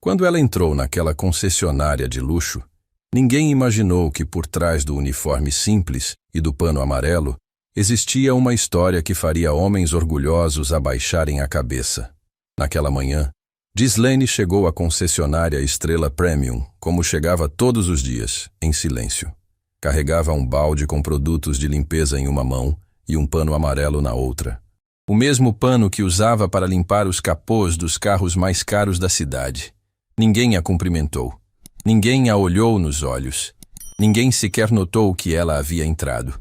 Quando ela entrou naquela concessionária de luxo, ninguém imaginou que por trás do uniforme simples e do pano amarelo existia uma história que faria homens orgulhosos abaixarem a cabeça. Naquela manhã, Ghislaine chegou à concessionária Estrela Premium, como chegava todos os dias, em silêncio. Carregava um balde com produtos de limpeza em uma mão e um pano amarelo na outra. O mesmo pano que usava para limpar os capôs dos carros mais caros da cidade. Ninguém a cumprimentou. Ninguém a olhou nos olhos. Ninguém sequer notou que ela havia entrado.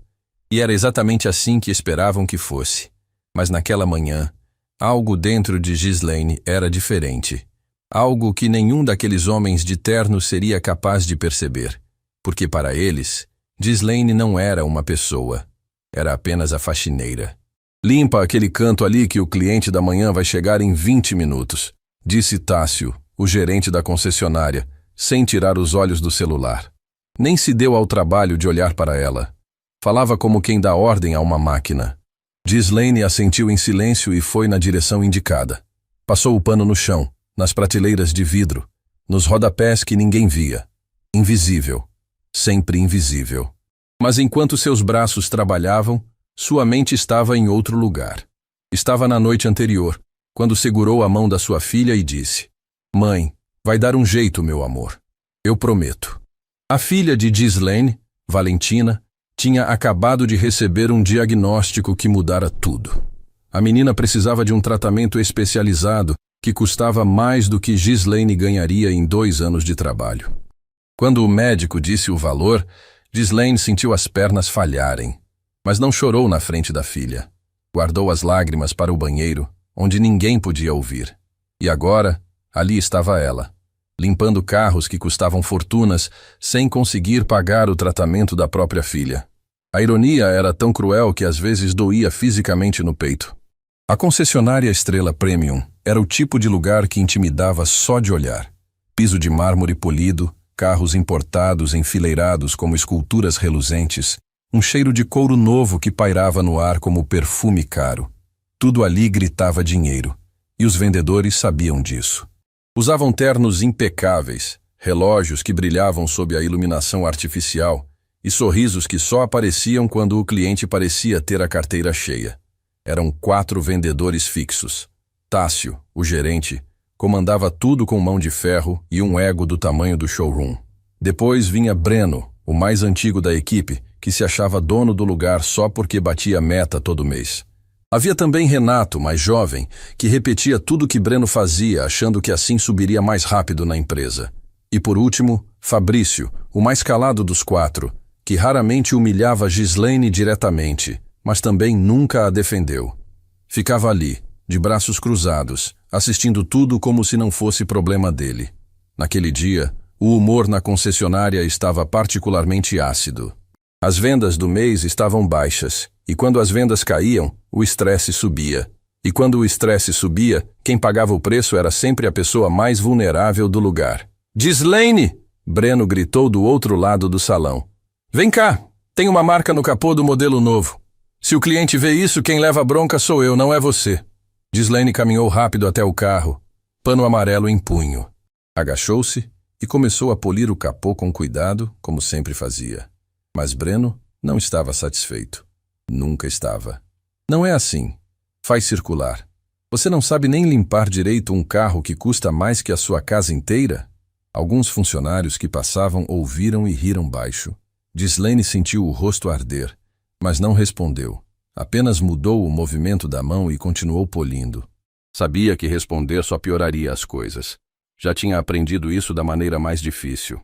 E era exatamente assim que esperavam que fosse. Mas naquela manhã, algo dentro de Ghislaine era diferente. Algo que nenhum daqueles homens de terno seria capaz de perceber. Porque para eles, Ghislaine não era uma pessoa. Era apenas a faxineira. "Limpa aquele canto ali que o cliente da manhã vai chegar em 20 minutos", disse Tássio, o gerente da concessionária, sem tirar os olhos do celular. Nem se deu ao trabalho de olhar para ela. Falava como quem dá ordem a uma máquina. Ghislaine assentiu em silêncio e foi na direção indicada. Passou o pano no chão, nas prateleiras de vidro, nos rodapés que ninguém via. Invisível. Sempre invisível. Mas enquanto seus braços trabalhavam, sua mente estava em outro lugar. Estava na noite anterior, quando segurou a mão da sua filha e disse: "Mãe, vai dar um jeito, meu amor. Eu prometo." A filha de Ghislaine, Valentina, tinha acabado de receber um diagnóstico que mudara tudo. A menina precisava de um tratamento especializado que custava mais do que Ghislaine ganharia em 2 anos de trabalho. Quando o médico disse o valor, Ghislaine sentiu as pernas falharem, mas não chorou na frente da filha. Guardou as lágrimas para o banheiro, onde ninguém podia ouvir. E agora, ali estava ela, limpando carros que custavam fortunas, sem conseguir pagar o tratamento da própria filha. A ironia era tão cruel que às vezes doía fisicamente no peito. A concessionária Estrela Premium era o tipo de lugar que intimidava só de olhar. Piso de mármore polido, carros importados enfileirados como esculturas reluzentes, um cheiro de couro novo que pairava no ar como perfume caro. Tudo ali gritava dinheiro, e os vendedores sabiam disso. Usavam ternos impecáveis, relógios que brilhavam sob a iluminação artificial e sorrisos que só apareciam quando o cliente parecia ter a carteira cheia. Eram 4 vendedores fixos. Tássio, o gerente, comandava tudo com mão de ferro e um ego do tamanho do showroom. Depois vinha Breno, o mais antigo da equipe, que se achava dono do lugar só porque batia meta todo mês. Havia também Renato, mais jovem, que repetia tudo que Breno fazia, achando que assim subiria mais rápido na empresa. E por último, Fabrício, o mais calado dos 4, que raramente humilhava Ghislaine diretamente, mas também nunca a defendeu. Ficava ali, de braços cruzados, assistindo tudo como se não fosse problema dele. Naquele dia, o humor na concessionária estava particularmente ácido. As vendas do mês estavam baixas, e quando as vendas caíam, o estresse subia. E quando o estresse subia, quem pagava o preço era sempre a pessoa mais vulnerável do lugar. "Ghislaine!" Breno gritou do outro lado do salão. "Vem cá, tem uma marca no capô do modelo novo. Se o cliente vê isso, quem leva a bronca sou eu, não é você." Ghislaine caminhou rápido até o carro, pano amarelo em punho. Agachou-se e começou a polir o capô com cuidado, como sempre fazia. Mas Breno não estava satisfeito. Nunca estava. "Não é assim. Faz circular. Você não sabe nem limpar direito um carro que custa mais que a sua casa inteira?" Alguns funcionários que passavam ouviram e riram baixo. Ghislaine sentiu o rosto arder, mas não respondeu. Apenas mudou o movimento da mão e continuou polindo. Sabia que responder só pioraria as coisas. Já tinha aprendido isso da maneira mais difícil.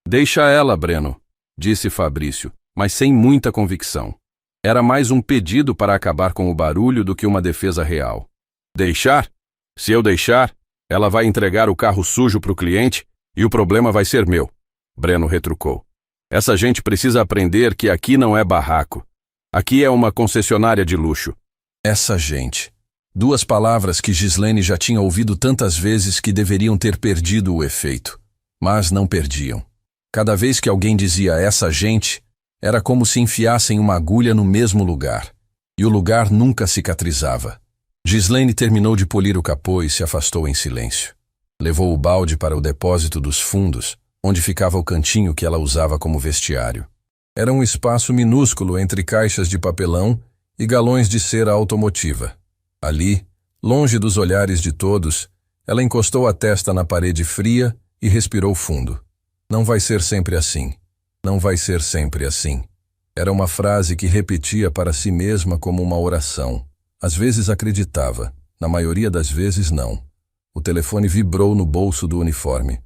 "Deixa ela, Breno", disse Fabrício, mas sem muita convicção. Era mais um pedido para acabar com o barulho do que uma defesa real. "Deixar? Se eu deixar, ela vai entregar o carro sujo para o cliente e o problema vai ser meu", Breno retrucou. "Essa gente precisa aprender que aqui não é barraco. Aqui é uma concessionária de luxo." Essa gente. 2 palavras que Ghislaine já tinha ouvido tantas vezes que deveriam ter perdido o efeito. Mas não perdiam. Cada vez que alguém dizia "essa gente", era como se enfiassem uma agulha no mesmo lugar. E o lugar nunca cicatrizava. Ghislaine terminou de polir o capô e se afastou em silêncio. Levou o balde para o depósito dos fundos, onde ficava o cantinho que ela usava como vestiário. Era um espaço minúsculo entre caixas de papelão e galões de cera automotiva. Ali, longe dos olhares de todos, ela encostou a testa na parede fria e respirou fundo. Não vai ser sempre assim. Não vai ser sempre assim. Era uma frase que repetia para si mesma como uma oração. Às vezes acreditava, na maioria das vezes não. O telefone vibrou no bolso do uniforme.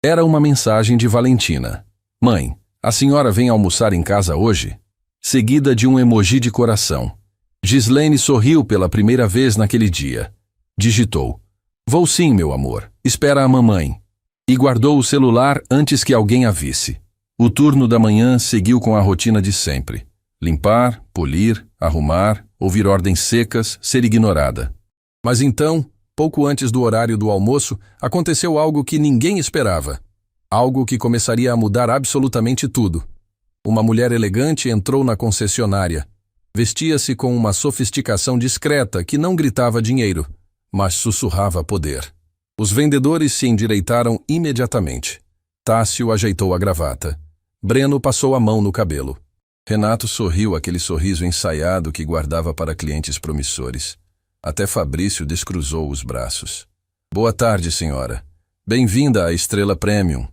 Era uma mensagem de Valentina. Mãe, a senhora vem almoçar em casa hoje? Seguida de um emoji de coração. Gislaine sorriu pela primeira vez naquele dia. Digitou. Vou sim, meu amor. Espera a mamãe. E guardou o celular antes que alguém a visse. O turno da manhã seguiu com a rotina de sempre. Limpar, polir, arrumar, ouvir ordens secas, ser ignorada. Mas então, pouco antes do horário do almoço, aconteceu algo que ninguém esperava. Algo que começaria a mudar absolutamente tudo. Uma mulher elegante entrou na concessionária. Vestia-se com uma sofisticação discreta que não gritava dinheiro, mas sussurrava poder. Os vendedores se endireitaram imediatamente. Tássio ajeitou a gravata. Breno passou a mão no cabelo. Renato sorriu aquele sorriso ensaiado que guardava para clientes promissores. Até Fabrício descruzou os braços. Boa tarde, senhora. Bem-vinda à Estrela Premium,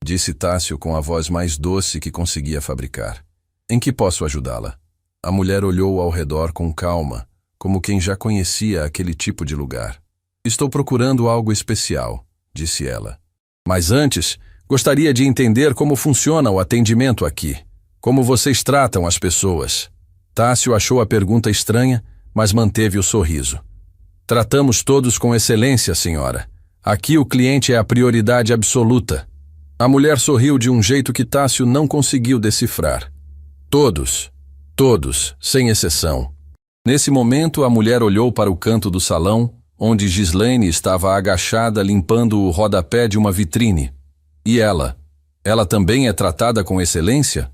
disse Tássio com a voz mais doce que conseguia fabricar. Em que posso ajudá-la? A mulher olhou ao redor com calma, como quem já conhecia aquele tipo de lugar. Estou procurando algo especial, disse ela. Mas antes, gostaria de entender como funciona o atendimento aqui. Como vocês tratam as pessoas? Tássio achou a pergunta estranha, mas manteve o sorriso. Tratamos todos com excelência, senhora. Aqui o cliente é a prioridade absoluta. A mulher sorriu de um jeito que Tássio não conseguiu decifrar. Todos, sem exceção. Nesse momento, a mulher olhou para o canto do salão, onde Gislaine estava agachada limpando o rodapé de uma vitrine. E ela? Ela também é tratada com excelência?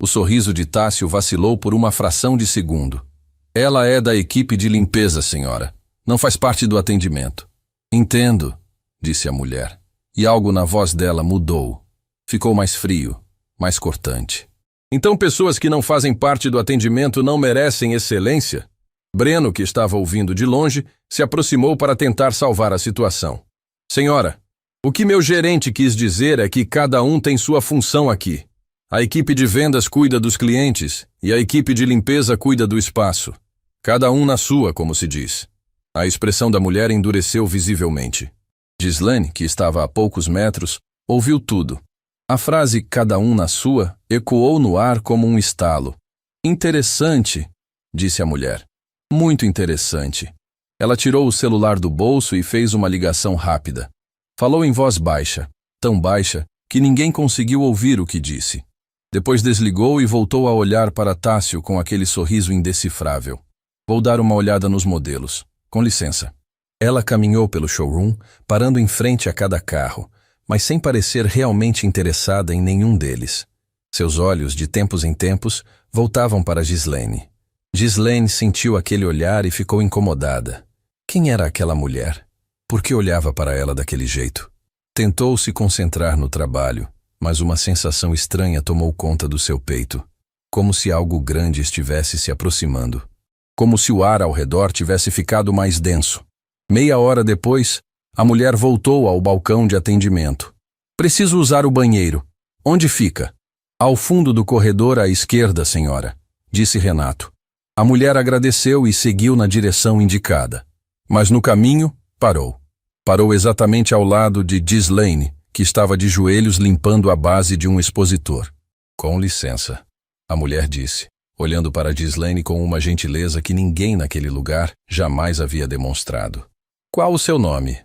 O sorriso de Tássio vacilou por uma fração de segundo. Ela é da equipe de limpeza, senhora. Não faz parte do atendimento. Entendo, disse a mulher. E algo na voz dela mudou. Ficou mais frio, mais cortante. Então pessoas que não fazem parte do atendimento não merecem excelência? Breno, que estava ouvindo de longe, se aproximou para tentar salvar a situação. Senhora, o que meu gerente quis dizer é que cada um tem sua função aqui. A equipe de vendas cuida dos clientes e a equipe de limpeza cuida do espaço. Cada um na sua, como se diz. A expressão da mulher endureceu visivelmente. Gislaine, que estava a poucos metros, ouviu tudo. A frase "cada um na sua" ecoou no ar como um estalo. Interessante, disse a mulher. Muito interessante. Ela tirou o celular do bolso e fez uma ligação rápida. Falou em voz baixa, tão baixa que ninguém conseguiu ouvir o que disse. Depois desligou e voltou a olhar para Tássio com aquele sorriso indecifrável. Vou dar uma olhada nos modelos. Com licença. Ela caminhou pelo showroom, parando em frente a cada carro, mas sem parecer realmente interessada em nenhum deles. Seus olhos, de tempos em tempos, voltavam para Gislaine. Gislaine sentiu aquele olhar e ficou incomodada. Quem era aquela mulher? Por que olhava para ela daquele jeito? Tentou se concentrar no trabalho, mas uma sensação estranha tomou conta do seu peito, como se algo grande estivesse se aproximando, como se o ar ao redor tivesse ficado mais denso. Meia hora depois, a mulher voltou ao balcão de atendimento. Preciso usar o banheiro. Onde fica? Ao fundo do corredor à esquerda, senhora, disse Renato. A mulher agradeceu e seguiu na direção indicada. Mas no caminho, parou. Parou exatamente ao lado de Gislaine, que estava de joelhos limpando a base de um expositor. Com licença, a mulher disse, olhando para Gislaine com uma gentileza que ninguém naquele lugar jamais havia demonstrado. Qual o seu nome?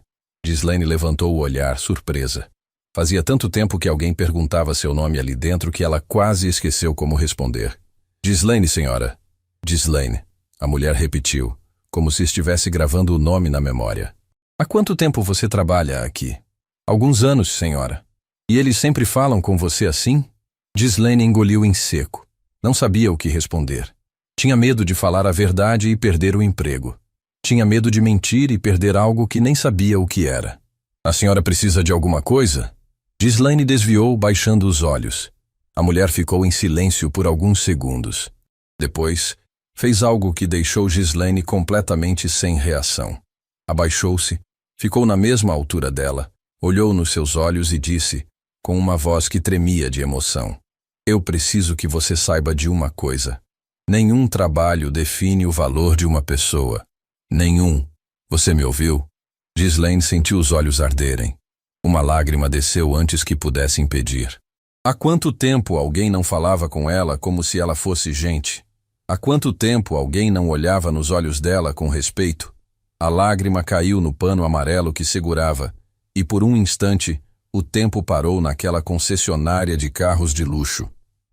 Gislaine levantou o olhar, surpresa. Fazia tanto tempo que alguém perguntava seu nome ali dentro que ela quase esqueceu como responder. Gislaine, senhora. Gislaine. A mulher repetiu, como se estivesse gravando o nome na memória. Há quanto tempo você trabalha aqui? Alguns anos, senhora. E eles sempre falam com você assim? Gislaine engoliu em seco. Não sabia o que responder. Tinha medo de falar a verdade e perder o emprego. Tinha medo de mentir e perder algo que nem sabia o que era. A senhora precisa de alguma coisa? Ghislaine desviou, baixando os olhos. A mulher ficou em silêncio por alguns segundos. Depois, fez algo que deixou Ghislaine completamente sem reação. Abaixou-se, ficou na mesma altura dela, olhou nos seus olhos e disse, com uma voz que tremia de emoção: Eu preciso que você saiba de uma coisa. Nenhum trabalho define o valor de uma pessoa. Nenhum. Você me ouviu? Ghislaine sentiu os olhos arderem. Uma lágrima desceu antes que pudesse impedir. Há quanto tempo alguém não falava com ela como se ela fosse gente? Há quanto tempo alguém não olhava nos olhos dela com respeito? A lágrima caiu no pano amarelo que segurava, e por um instante, o tempo parou naquela concessionária de carros de luxo.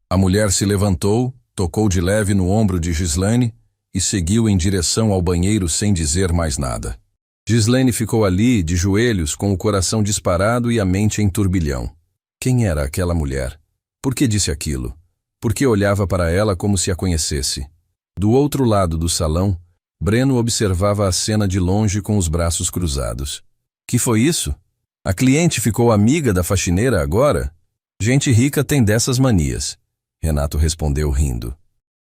A mulher se levantou, tocou de leve no ombro de Ghislaine e seguiu em direção ao banheiro sem dizer mais nada. Ghislaine ficou ali, de joelhos, com o coração disparado e a mente em turbilhão. Quem era aquela mulher? Por que disse aquilo? Por que olhava para ela como se a conhecesse? Do outro lado do salão, Breno observava a cena de longe com os braços cruzados. Que foi isso? A cliente ficou amiga da faxineira agora? Gente rica tem dessas manias. Renato respondeu rindo.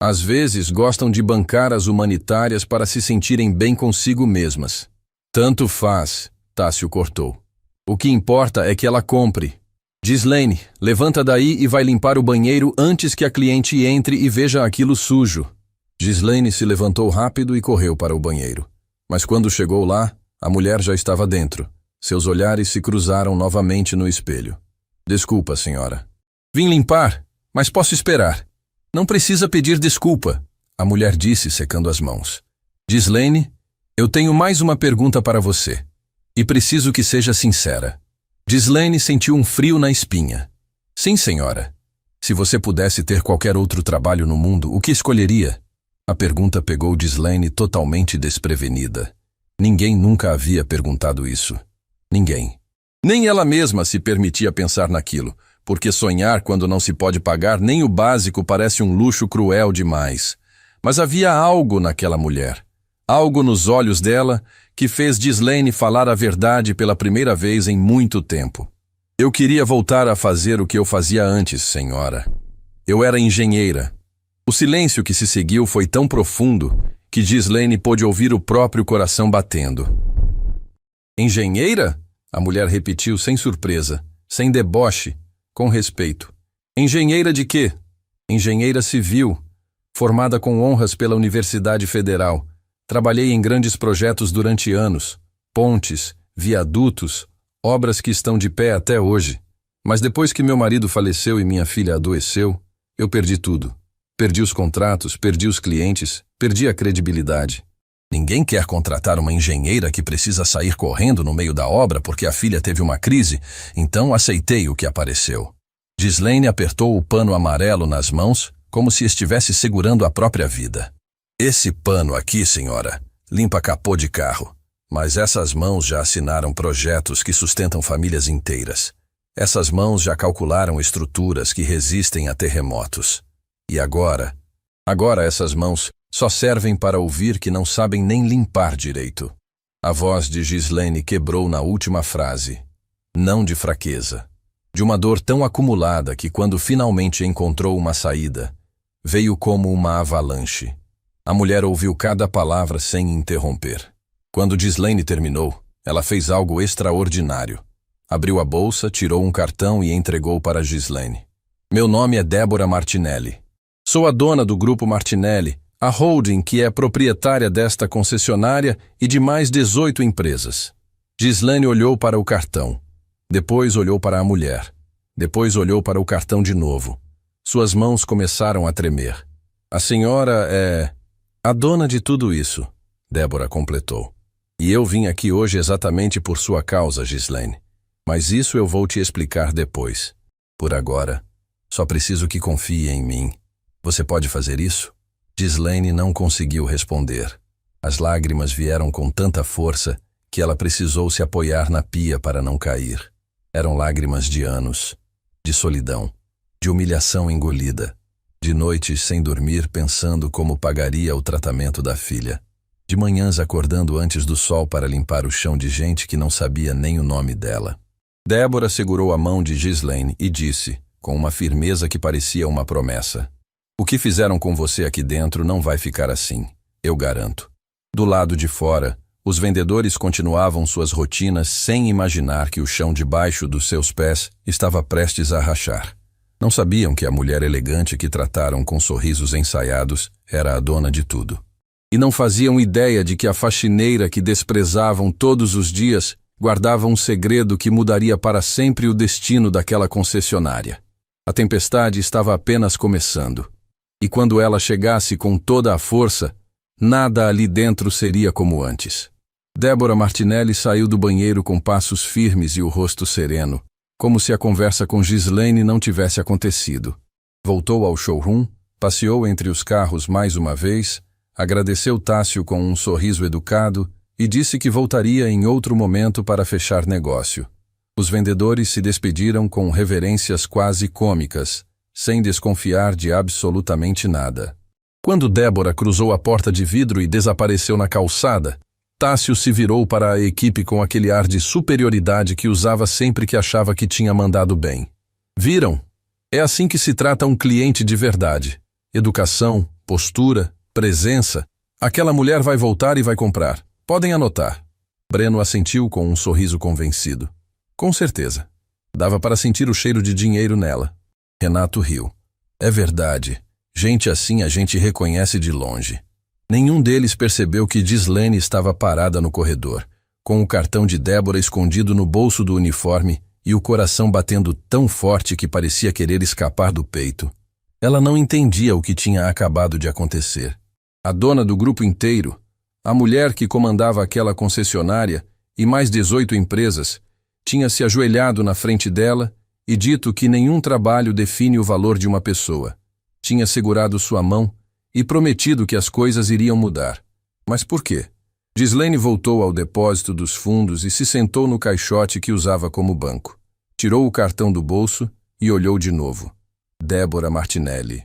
Às vezes gostam de bancar as humanitárias para se sentirem bem consigo mesmas. Tanto faz, Tássio cortou. O que importa é que ela compre. Ghislaine, levanta daí e vai limpar o banheiro antes que a cliente entre e veja aquilo sujo. Ghislaine se levantou rápido e correu para o banheiro. Mas quando chegou lá, a mulher já estava dentro. Seus olhares se cruzaram novamente no espelho. Desculpa, senhora. Vim limpar, mas posso esperar. Não precisa pedir desculpa, a mulher disse secando as mãos. Ghislaine, eu tenho mais uma pergunta para você. E preciso que seja sincera. Ghislaine sentiu um frio na espinha. Sim, senhora. Se você pudesse ter qualquer outro trabalho no mundo, o que escolheria? A pergunta pegou Ghislaine totalmente desprevenida. Ninguém nunca havia perguntado isso. Ninguém. Nem ela mesma se permitia pensar naquilo, porque sonhar quando não se pode pagar nem o básico parece um luxo cruel demais. Mas havia algo naquela mulher. Algo nos olhos dela que fez Ghislaine falar a verdade pela primeira vez em muito tempo. Eu queria voltar a fazer o que eu fazia antes, senhora. Eu era engenheira. O silêncio que se seguiu foi tão profundo que Ghislaine pôde ouvir o próprio coração batendo. Engenheira? A mulher repetiu sem surpresa, sem deboche, com respeito. Engenheira de quê? Engenheira civil, formada com honras pela Universidade Federal. Trabalhei em grandes projetos durante anos, pontes, viadutos, obras que estão de pé até hoje. Mas depois que meu marido faleceu e minha filha adoeceu, eu perdi tudo. Perdi os contratos, perdi os clientes, perdi a credibilidade. Ninguém quer contratar uma engenheira que precisa sair correndo no meio da obra porque a filha teve uma crise, então aceitei o que apareceu. Ghislaine apertou o pano amarelo nas mãos, como se estivesse segurando a própria vida. Esse pano aqui, senhora, limpa capô de carro. Mas essas mãos já assinaram projetos que sustentam famílias inteiras. Essas mãos já calcularam estruturas que resistem a terremotos. E agora essas mãos só servem para ouvir que não sabem nem limpar direito. A voz de Ghislaine quebrou na última frase. Não de fraqueza. De uma dor tão acumulada que quando finalmente encontrou uma saída, veio como uma avalanche. A mulher ouviu cada palavra sem interromper. Quando Ghislaine terminou, ela fez algo extraordinário. Abriu a bolsa, tirou um cartão e entregou para Ghislaine. Meu nome é Débora Martinelli. Sou a dona do Grupo Martinelli, a holding que é proprietária desta concessionária e de mais 18 empresas. Ghislaine olhou para o cartão. Depois olhou para a mulher. Depois olhou para o cartão de novo. Suas mãos começaram a tremer. A senhora é a dona de tudo isso, Débora completou. E eu vim aqui hoje exatamente por sua causa, Ghislaine. Mas isso eu vou te explicar depois. Por agora, só preciso que confie em mim. Você pode fazer isso? Ghislaine não conseguiu responder. As lágrimas vieram com tanta força que ela precisou se apoiar na pia para não cair. Eram lágrimas de anos, de solidão, de humilhação engolida, de noites sem dormir pensando como pagaria o tratamento da filha. de manhãs acordando antes do sol para limpar o chão de gente que não sabia nem o nome dela. Débora segurou a mão de Ghislaine e disse, com uma firmeza que parecia uma promessa: "O que fizeram com você aqui dentro não vai ficar assim, eu garanto." Do lado de fora, os vendedores continuavam suas rotinas sem imaginar que o chão debaixo dos seus pés estava prestes a rachar. Não sabiam que a mulher elegante que trataram com sorrisos ensaiados era a dona de tudo. E não faziam ideia de que a faxineira que desprezavam todos os dias guardava um segredo que mudaria para sempre o destino daquela concessionária. A tempestade estava apenas começando. E quando ela chegasse com toda a força, nada ali dentro seria como antes. Débora Martinelli saiu do banheiro com passos firmes e o rosto sereno, como se a conversa com Ghislaine não tivesse acontecido. Voltou ao showroom, passeou entre os carros mais uma vez, agradeceu Tássio com um sorriso educado e disse que voltaria em outro momento para fechar negócio. Os vendedores se despediram com reverências quase cômicas, sem desconfiar de absolutamente nada. Quando Débora cruzou a porta de vidro e desapareceu na calçada, Tássio se virou para a equipe com aquele ar de superioridade que usava sempre que achava que tinha mandado bem. "Viram? É assim que se trata um cliente de verdade. Educação, postura, presença. Aquela mulher vai voltar e vai comprar. Podem anotar." Breno assentiu com um sorriso convencido. Com certeza. Dava para sentir o cheiro de dinheiro nela. Renato riu. "É verdade. Gente assim a gente reconhece de longe." Nenhum deles percebeu que Ghislaine estava parada no corredor, com o cartão de Débora escondido no bolso do uniforme e o coração batendo tão forte que parecia querer escapar do peito. Ela não entendia o que tinha acabado de acontecer. A dona do grupo inteiro, a mulher que comandava aquela concessionária e mais 18 empresas, tinha se ajoelhado na frente dela e dito que nenhum trabalho define o valor de uma pessoa. Tinha segurado sua mão e prometido que as coisas iriam mudar. Mas por quê? Ghislaine voltou ao depósito dos fundos e se sentou no caixote que usava como banco. Tirou o cartão do bolso e olhou de novo. Débora Martinelli.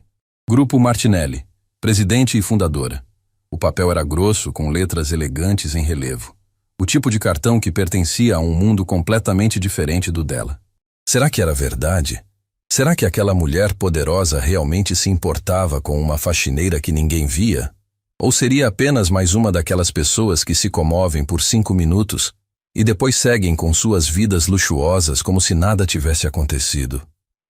Grupo Martinelli, presidente e fundadora. O papel era grosso, com letras elegantes em relevo. O tipo de cartão que pertencia a um mundo completamente diferente do dela. Será que era verdade? Será que aquela mulher poderosa realmente se importava com uma faxineira que ninguém via? Ou seria apenas mais uma daquelas pessoas que se comovem por 5 minutos e depois seguem com suas vidas luxuosas como se nada tivesse acontecido?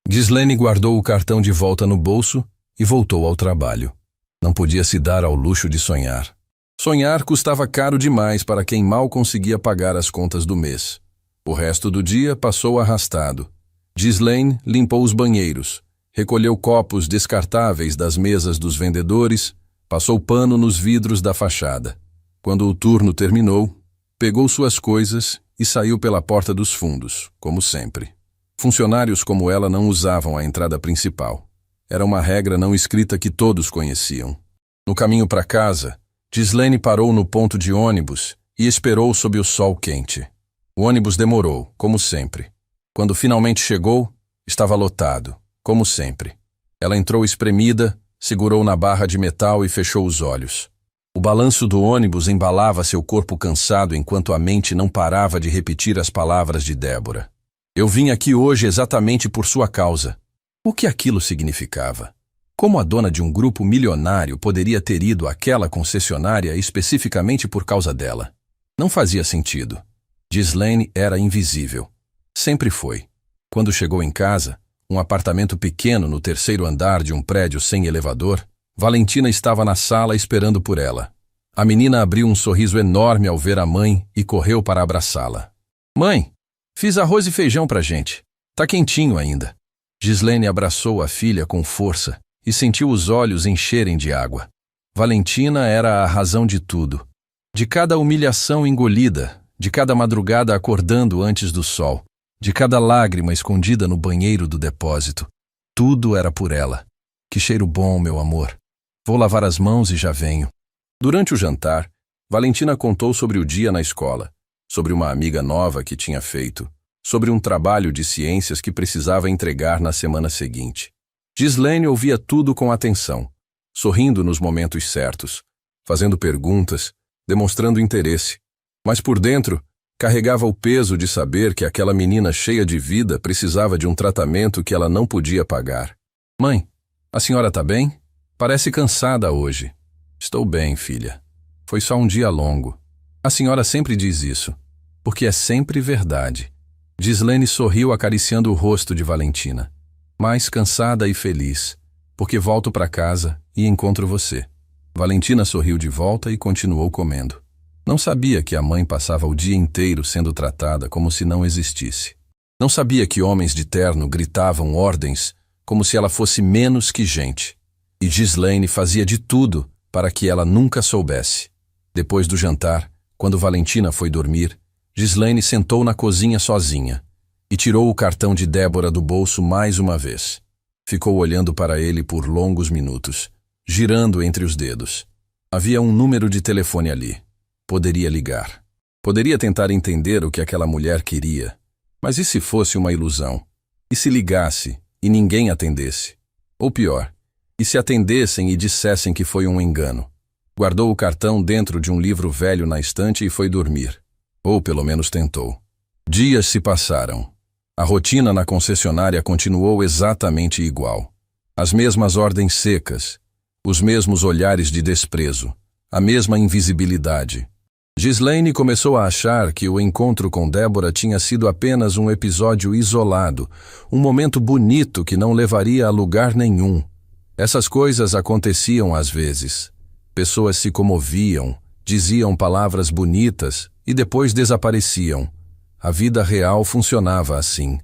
Ghislaine guardou o cartão de volta no bolso e voltou ao trabalho. Não podia se dar ao luxo de sonhar. Sonhar custava caro demais para quem mal conseguia pagar as contas do mês. O resto do dia passou arrastado. Ghislaine limpou os banheiros, recolheu copos descartáveis das mesas dos vendedores, passou pano nos vidros da fachada. Quando o turno terminou, pegou suas coisas e saiu pela porta dos fundos, como sempre. Funcionários como ela não usavam a entrada principal. Era uma regra não escrita que todos conheciam. No caminho para casa, Ghislaine parou no ponto de ônibus e esperou sob o sol quente. O ônibus demorou, como sempre. Quando finalmente chegou, estava lotado, como sempre. Ela entrou espremida, segurou na barra de metal e fechou os olhos. O balanço do ônibus embalava seu corpo cansado enquanto a mente não parava de repetir as palavras de Débora. "Eu vim aqui hoje exatamente por sua causa." O que aquilo significava? Como a dona de um grupo milionário poderia ter ido àquela concessionária especificamente por causa dela? Não fazia sentido. Ghislaine era invisível. Sempre foi. Quando chegou em casa, um apartamento pequeno no 3º andar de um prédio sem elevador, Valentina estava na sala esperando por ela. A menina abriu um sorriso enorme ao ver a mãe e correu para abraçá-la. "Mãe, fiz arroz e feijão pra gente. Tá quentinho ainda." Ghislaine abraçou a filha com força e sentiu os olhos encherem de água. Valentina era a razão de tudo. De cada humilhação engolida, de cada madrugada acordando antes do sol, de cada lágrima escondida no banheiro do depósito. Tudo era por ela. "Que cheiro bom, meu amor. Vou lavar as mãos e já venho." Durante o jantar, Valentina contou sobre o dia na escola, sobre uma amiga nova que tinha feito, sobre um trabalho de ciências que precisava entregar na semana seguinte. Ghislaine ouvia tudo com atenção, sorrindo nos momentos certos, fazendo perguntas, demonstrando interesse. Mas por dentro, carregava o peso de saber que aquela menina cheia de vida precisava de um tratamento que ela não podia pagar. Mãe, a senhora tá bem? Parece cansada hoje. Estou bem, filha. Foi só um dia longo. A senhora sempre diz isso, porque é sempre verdade. Gislene sorriu acariciando o rosto de Valentina. Mais cansada e feliz, porque volto para casa e encontro você. Valentina sorriu de volta e continuou comendo. Não sabia que a mãe passava o dia inteiro sendo tratada como se não existisse. Não sabia que homens de terno gritavam ordens como se ela fosse menos que gente. E Gislene fazia de tudo para que ela nunca soubesse. Depois do jantar, quando Valentina foi dormir, Gislene sentou na cozinha sozinha e tirou o cartão de Débora do bolso mais uma vez. Ficou olhando para ele por longos minutos, girando entre os dedos. Havia um número de telefone ali. Poderia ligar. Poderia tentar entender o que aquela mulher queria. Mas e se fosse uma ilusão? E se ligasse e ninguém atendesse? Ou pior, e se atendessem e dissessem que foi um engano? Guardou o cartão dentro de um livro velho na estante e foi dormir. Ou pelo menos tentou. Dias se passaram. A rotina na concessionária continuou exatamente igual. As mesmas ordens secas, os mesmos olhares de desprezo, a mesma invisibilidade. Gislene começou a achar que o encontro com Débora tinha sido apenas um episódio isolado, um momento bonito que não levaria a lugar nenhum. Essas coisas aconteciam às vezes. Pessoas se comoviam, diziam palavras bonitas e depois desapareciam. A vida real funcionava assim.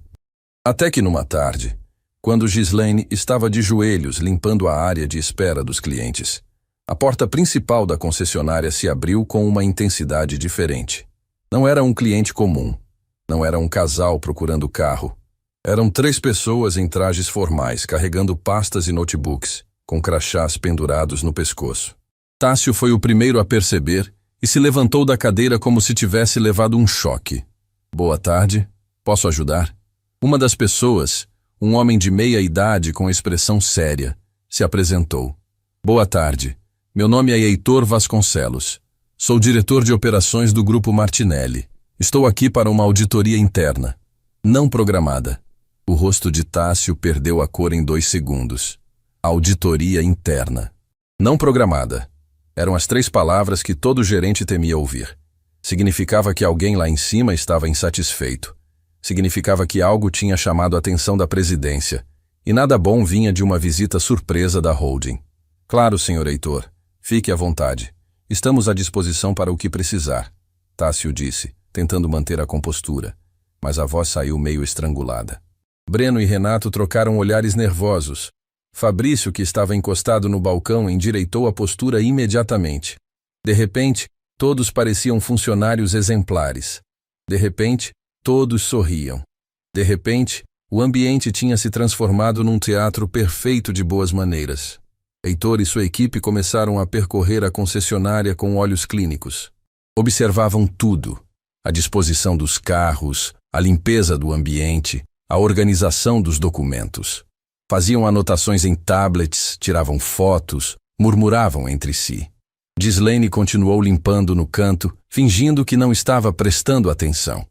Até que numa tarde, quando Gislene estava de joelhos limpando a área de espera dos clientes, a porta principal da concessionária se abriu com uma intensidade diferente. Não era um cliente comum. Não era um casal procurando carro. Eram 3 pessoas em trajes formais, carregando pastas e notebooks, com crachás pendurados no pescoço. Tássio foi o primeiro a perceber e se levantou da cadeira como se tivesse levado um choque. Boa tarde, posso ajudar? Uma das pessoas, um homem de meia idade com expressão séria, se apresentou. Boa tarde, meu nome é Heitor Vasconcelos. Sou diretor de operações do Grupo Martinelli. Estou aqui para uma auditoria interna, não programada. O rosto de Tássio perdeu a cor em 2 segundos. Auditoria interna. Não programada. Eram as 3 palavras que todo gerente temia ouvir. Significava que alguém lá em cima estava insatisfeito. Significava que algo tinha chamado a atenção da presidência, e nada bom vinha de uma visita surpresa da holding. Claro, senhor Heitor, fique à vontade. Estamos à disposição para o que precisar, Tássio disse, tentando manter a compostura, mas a voz saiu meio estrangulada. Breno e Renato trocaram olhares nervosos. Fabrício, que estava encostado no balcão, endireitou a postura imediatamente. De repente, todos pareciam funcionários exemplares. De repente, todos sorriam. De repente, o ambiente tinha se transformado num teatro perfeito de boas maneiras. Heitor e sua equipe começaram a percorrer a concessionária com olhos clínicos. Observavam tudo: a disposição dos carros, a limpeza do ambiente, a organização dos documentos. Faziam anotações em tablets, tiravam fotos, murmuravam entre si. Gislene continuou limpando no canto, fingindo que não estava prestando atenção.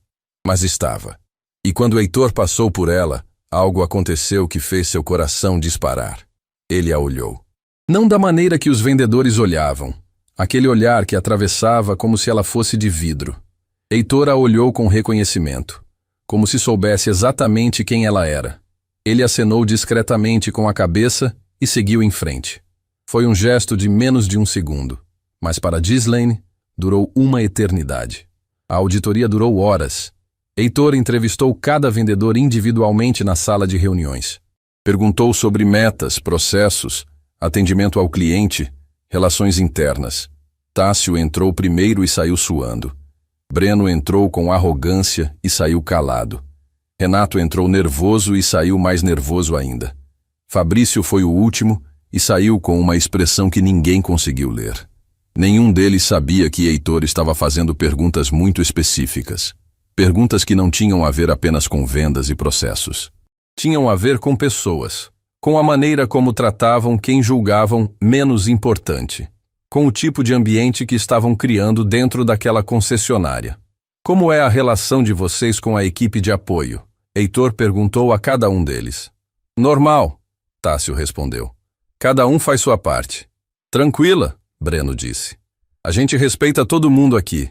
Mas estava. E quando Heitor passou por ela, algo aconteceu que fez seu coração disparar. Ele a olhou. Não da maneira que os vendedores olhavam. Aquele olhar que atravessava como se ela fosse de vidro. Heitor a olhou com reconhecimento, como se soubesse exatamente quem ela era. Ele acenou discretamente com a cabeça e seguiu em frente. Foi um gesto de menos de 1 segundo. Mas para Gislene, durou uma eternidade. A auditoria durou horas. Heitor entrevistou cada vendedor individualmente na sala de reuniões. Perguntou sobre metas, processos, atendimento ao cliente, relações internas. Tássio entrou primeiro e saiu suando. Breno entrou com arrogância e saiu calado. Renato entrou nervoso e saiu mais nervoso ainda. Fabrício foi o último e saiu com uma expressão que ninguém conseguiu ler. Nenhum deles sabia que Heitor estava fazendo perguntas muito específicas. Perguntas que não tinham a ver apenas com vendas e processos. Tinham a ver com pessoas, com a maneira como tratavam quem julgavam menos importante. com o tipo de ambiente que estavam criando dentro daquela concessionária. Como é a relação de vocês com a equipe de apoio? Heitor perguntou a cada um deles. Normal, Tássio respondeu. Cada um faz sua parte. Tranquila, Breno disse. A gente respeita todo mundo aqui.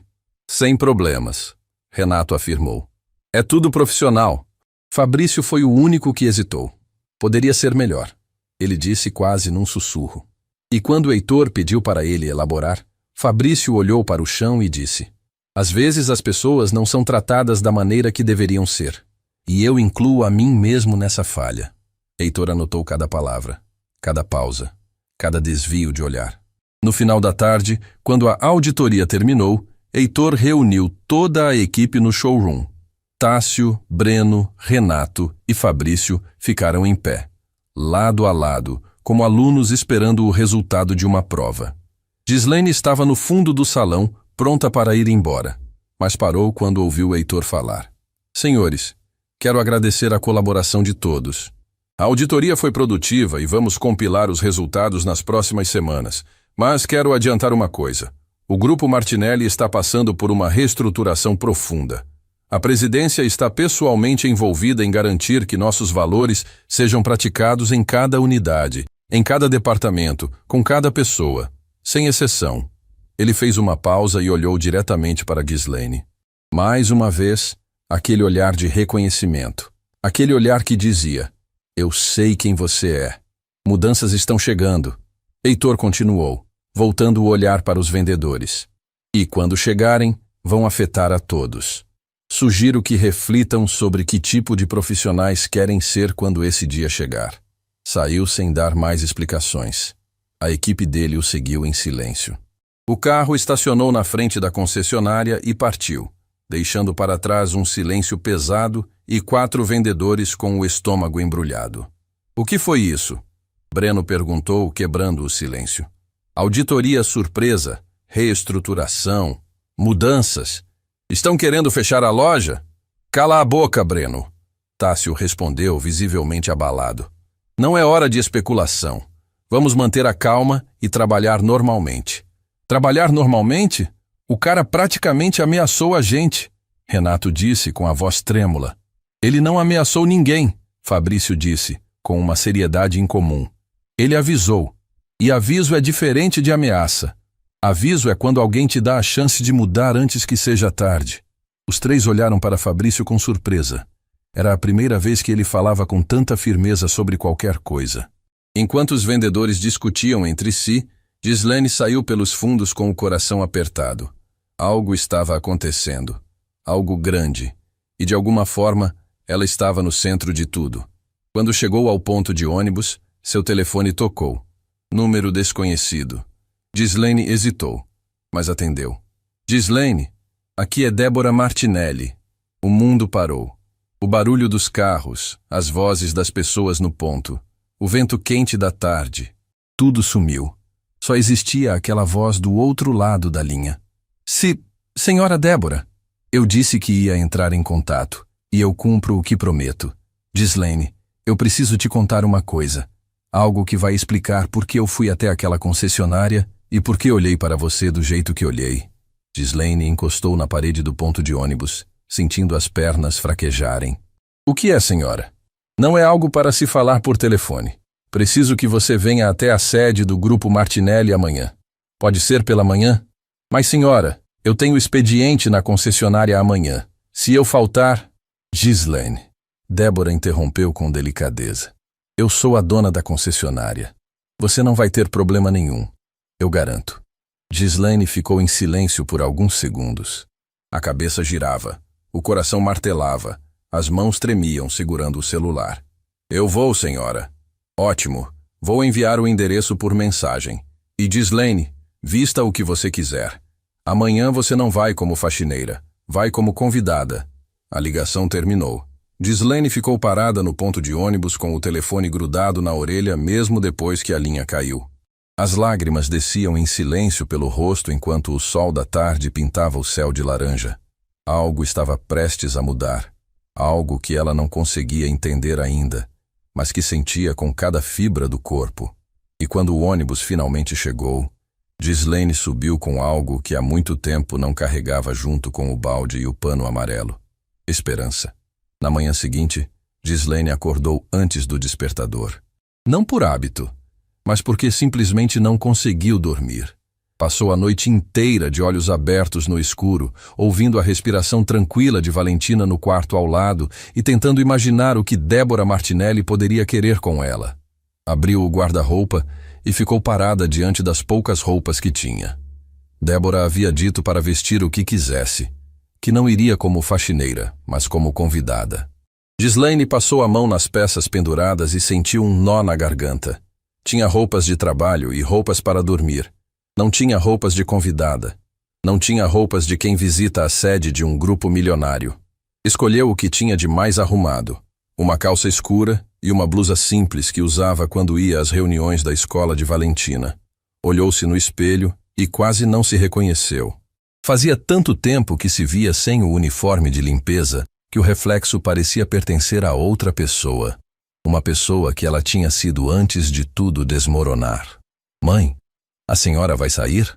Sem problemas, Renato afirmou. É tudo profissional. Fabrício foi o único que hesitou. Poderia ser melhor, ele disse quase num sussurro. E quando Heitor pediu para ele elaborar, Fabrício olhou para o chão e disse: às vezes as pessoas não são tratadas da maneira que deveriam ser. E eu incluo a mim mesmo nessa falha. Heitor anotou cada palavra, cada pausa, cada desvio de olhar. No final da tarde, quando a auditoria terminou, Heitor reuniu toda a equipe no showroom. Tássio, Breno, Renato e Fabrício ficaram em pé, lado a lado, como alunos esperando o resultado de uma prova. Gislene estava no fundo do salão, pronta para ir embora, mas parou quando ouviu Heitor falar. Senhores, quero agradecer a colaboração de todos. A auditoria foi produtiva e vamos compilar os resultados nas próximas semanas, mas quero adiantar uma coisa. O Grupo Martinelli está passando por uma reestruturação profunda. A presidência está pessoalmente envolvida em garantir que nossos valores sejam praticados em cada unidade, em cada departamento, com cada pessoa, sem exceção. Ele fez uma pausa e olhou diretamente para Gislene. Mais uma vez, aquele olhar de reconhecimento. Aquele olhar que dizia: eu sei quem você é. Mudanças estão chegando. Heitor continuou, voltando o olhar para os vendedores. E quando chegarem, vão afetar a todos. Sugiro que reflitam sobre que tipo de profissionais querem ser quando esse dia chegar. Saiu sem dar mais explicações. A equipe dele o seguiu em silêncio. O carro estacionou na frente da concessionária e partiu, deixando para trás um silêncio pesado e 4 vendedores com o estômago embrulhado. O que foi isso? Breno perguntou, quebrando o silêncio. Auditoria surpresa, reestruturação, mudanças. Estão querendo fechar a loja? Cala a boca, Breno. Tássio respondeu, visivelmente abalado. Não é hora de especulação. Vamos manter a calma e trabalhar normalmente. Trabalhar normalmente? O cara praticamente ameaçou a gente, Renato disse com a voz trêmula. Ele não ameaçou ninguém, Fabrício disse, com uma seriedade incomum. Ele avisou. E aviso é diferente de ameaça. Aviso é quando alguém te dá a chance de mudar antes que seja tarde. Os 3 olharam para Fabrício com surpresa. Era a primeira vez que ele falava com tanta firmeza sobre qualquer coisa. Enquanto os vendedores discutiam entre si, Gislene saiu pelos fundos com o coração apertado. Algo estava acontecendo. Algo grande. E de alguma forma, ela estava no centro de tudo. Quando chegou ao ponto de ônibus, seu telefone tocou. Número desconhecido. Gislene hesitou, mas atendeu. Gislene, aqui é Débora Martinelli. O mundo parou. O barulho dos carros, as vozes das pessoas no ponto, o vento quente da tarde. Tudo sumiu. Só existia aquela voz do outro lado da linha. Senhora Débora, eu disse que ia entrar em contato, e eu cumpro o que prometo. Gislene, eu preciso te contar uma coisa. Algo que vai explicar por que eu fui até aquela concessionária e por que olhei para você do jeito que olhei. Gislene encostou na parede do ponto de ônibus, sentindo as pernas fraquejarem. O que é, senhora? Não é algo para se falar por telefone. Preciso que você venha até a sede do Grupo Martinelli amanhã. Pode ser pela manhã? Mas, senhora, eu tenho expediente na concessionária amanhã. Se eu faltar... Gislene. Débora interrompeu com delicadeza. Eu sou a dona da concessionária. Você não vai ter problema nenhum. Eu garanto. Gislene ficou em silêncio por alguns segundos. A cabeça girava. O coração martelava. As mãos tremiam segurando o celular. Eu vou, senhora. Ótimo. Vou enviar o endereço por mensagem. E Gislene, vista o que você quiser. Amanhã você não vai como faxineira. Vai como convidada. A ligação terminou. Gislene ficou parada no ponto de ônibus com o telefone grudado na orelha mesmo depois que a linha caiu. As lágrimas desciam em silêncio pelo rosto enquanto o sol da tarde pintava o céu de laranja. Algo estava prestes a mudar. Algo que ela não conseguia entender ainda, mas que sentia com cada fibra do corpo. E quando o ônibus finalmente chegou, Ghislaine subiu com algo que há muito tempo não carregava junto com o balde e o pano amarelo. Esperança. Na manhã seguinte, Ghislaine acordou antes do despertador. Não por hábito, mas porque simplesmente não conseguiu dormir. Passou a noite inteira de olhos abertos no escuro, ouvindo a respiração tranquila de Valentina no quarto ao lado e tentando imaginar o que Débora Martinelli poderia querer com ela. Abriu o guarda-roupa e ficou parada diante das poucas roupas que tinha. Débora havia dito para vestir o que quisesse, que não iria como faxineira, mas como convidada. Ghislaine passou a mão nas peças penduradas e sentiu um nó na garganta. Tinha roupas de trabalho e roupas para dormir. Não tinha roupas de convidada. Não tinha roupas de quem visita a sede de um grupo milionário. Escolheu o que tinha de mais arrumado: uma calça escura e uma blusa simples que usava quando ia às reuniões da escola de Valentina. Olhou-se no espelho e quase não se reconheceu. Fazia tanto tempo que se via sem o uniforme de limpeza que o reflexo parecia pertencer a outra pessoa. Uma pessoa que ela tinha sido antes de tudo desmoronar. Mãe, a senhora vai sair?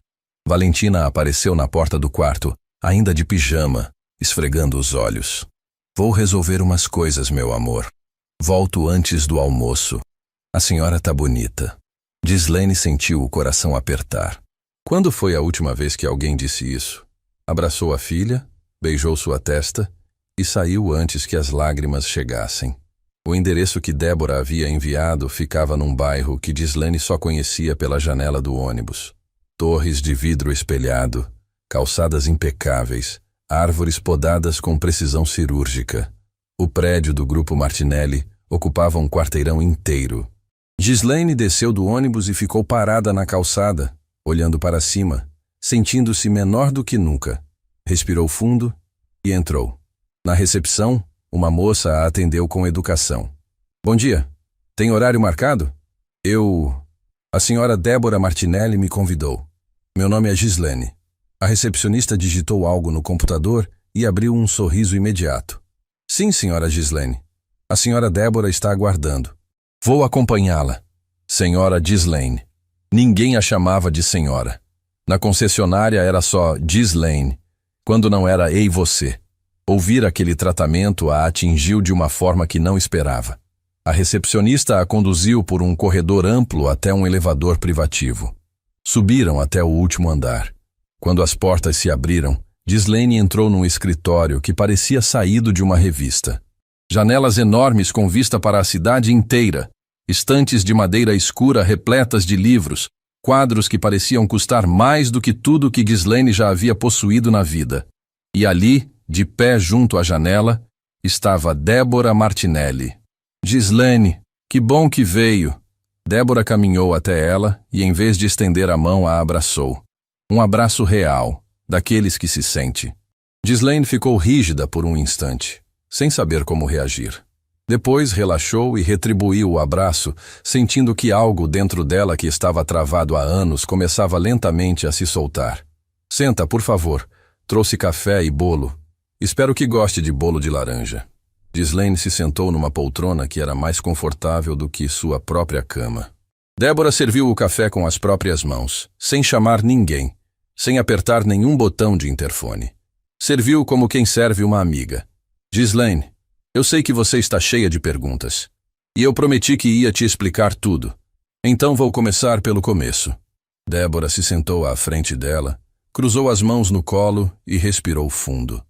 Valentina apareceu na porta do quarto, ainda de pijama, esfregando os olhos. Vou resolver umas coisas, meu amor. Volto antes do almoço. A senhora tá bonita. Ghislaine sentiu o coração apertar. Quando foi a última vez que alguém disse isso? Abraçou a filha, beijou sua testa e saiu antes que as lágrimas chegassem. O endereço que Débora havia enviado ficava num bairro que Ghislaine só conhecia pela janela do ônibus. Torres de vidro espelhado, calçadas impecáveis, árvores podadas com precisão cirúrgica. O prédio do grupo Martinelli ocupava um quarteirão inteiro. Ghislaine desceu do ônibus e ficou parada na calçada, olhando para cima, sentindo-se menor do que nunca. Respirou fundo e entrou. Na recepção, uma moça a atendeu com educação. Bom dia. Tem horário marcado? A senhora Débora Martinelli me convidou. Meu nome é Ghislaine. A recepcionista digitou algo no computador e abriu um sorriso imediato. Sim, senhora Ghislaine. A senhora Débora está aguardando. Vou acompanhá-la. Senhora Ghislaine. Ninguém a chamava de senhora. Na concessionária era só Ghislaine, quando não era ei você. Ouvir aquele tratamento a atingiu de uma forma que não esperava. A recepcionista a conduziu por um corredor amplo até um elevador privativo. Subiram até o último andar. Quando as portas se abriram, Ghislaine entrou num escritório que parecia saído de uma revista. Janelas enormes com vista para a cidade inteira, estantes de madeira escura repletas de livros, quadros que pareciam custar mais do que tudo que Ghislaine já havia possuído na vida. E ali, de pé junto à janela, estava Débora Martinelli. Ghislaine, que bom que veio. Débora caminhou até ela e, em vez de estender a mão, a abraçou. Um abraço real, daqueles que se sente. Ghislaine ficou rígida por um instante, sem saber como reagir. Depois relaxou e retribuiu o abraço, sentindo que algo dentro dela que estava travado há anos começava lentamente a se soltar. Senta, por favor. Trouxe café e bolo. Espero que goste de bolo de laranja. Ghislaine se sentou numa poltrona que era mais confortável do que sua própria cama. Débora serviu o café com as próprias mãos, sem chamar ninguém, sem apertar nenhum botão de interfone. Serviu como quem serve uma amiga. Ghislaine, eu sei que você está cheia de perguntas. E eu prometi que ia te explicar tudo. Então vou começar pelo começo. Débora se sentou à frente dela, cruzou as mãos no colo e respirou fundo.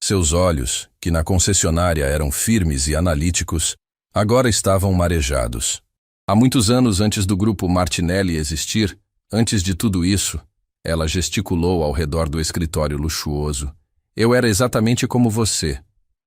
Seus olhos, que na concessionária eram firmes e analíticos, agora estavam marejados. Há muitos anos antes do grupo Martinelli existir, antes de tudo isso, ela gesticulou ao redor do escritório luxuoso. Eu era exatamente como você.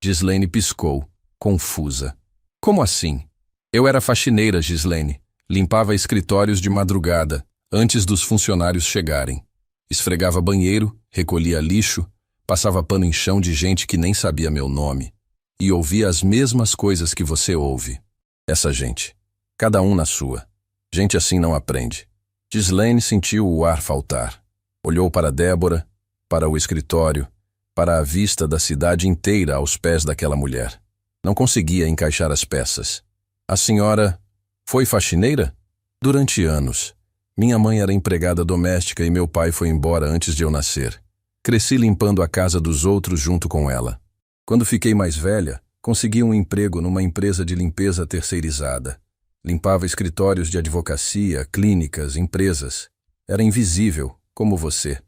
Ghislaine piscou, confusa. Como assim? Eu era faxineira, Ghislaine. Limpava escritórios de madrugada, antes dos funcionários chegarem. Esfregava banheiro, recolhia lixo, passava pano em chão de gente que nem sabia meu nome. E ouvia as mesmas coisas que você ouve. Essa gente. Cada um na sua. Gente assim não aprende. Ghislaine sentiu o ar faltar. Olhou para Débora, para o escritório, para a vista da cidade inteira aos pés daquela mulher. Não conseguia encaixar as peças. A senhora foi faxineira? Durante anos. Minha mãe era empregada doméstica e meu pai foi embora antes de eu nascer. Cresci limpando a casa dos outros junto com ela. Quando fiquei mais velha, consegui um emprego numa empresa de limpeza terceirizada. Limpava escritórios de advocacia, clínicas, empresas. Era invisível, como você.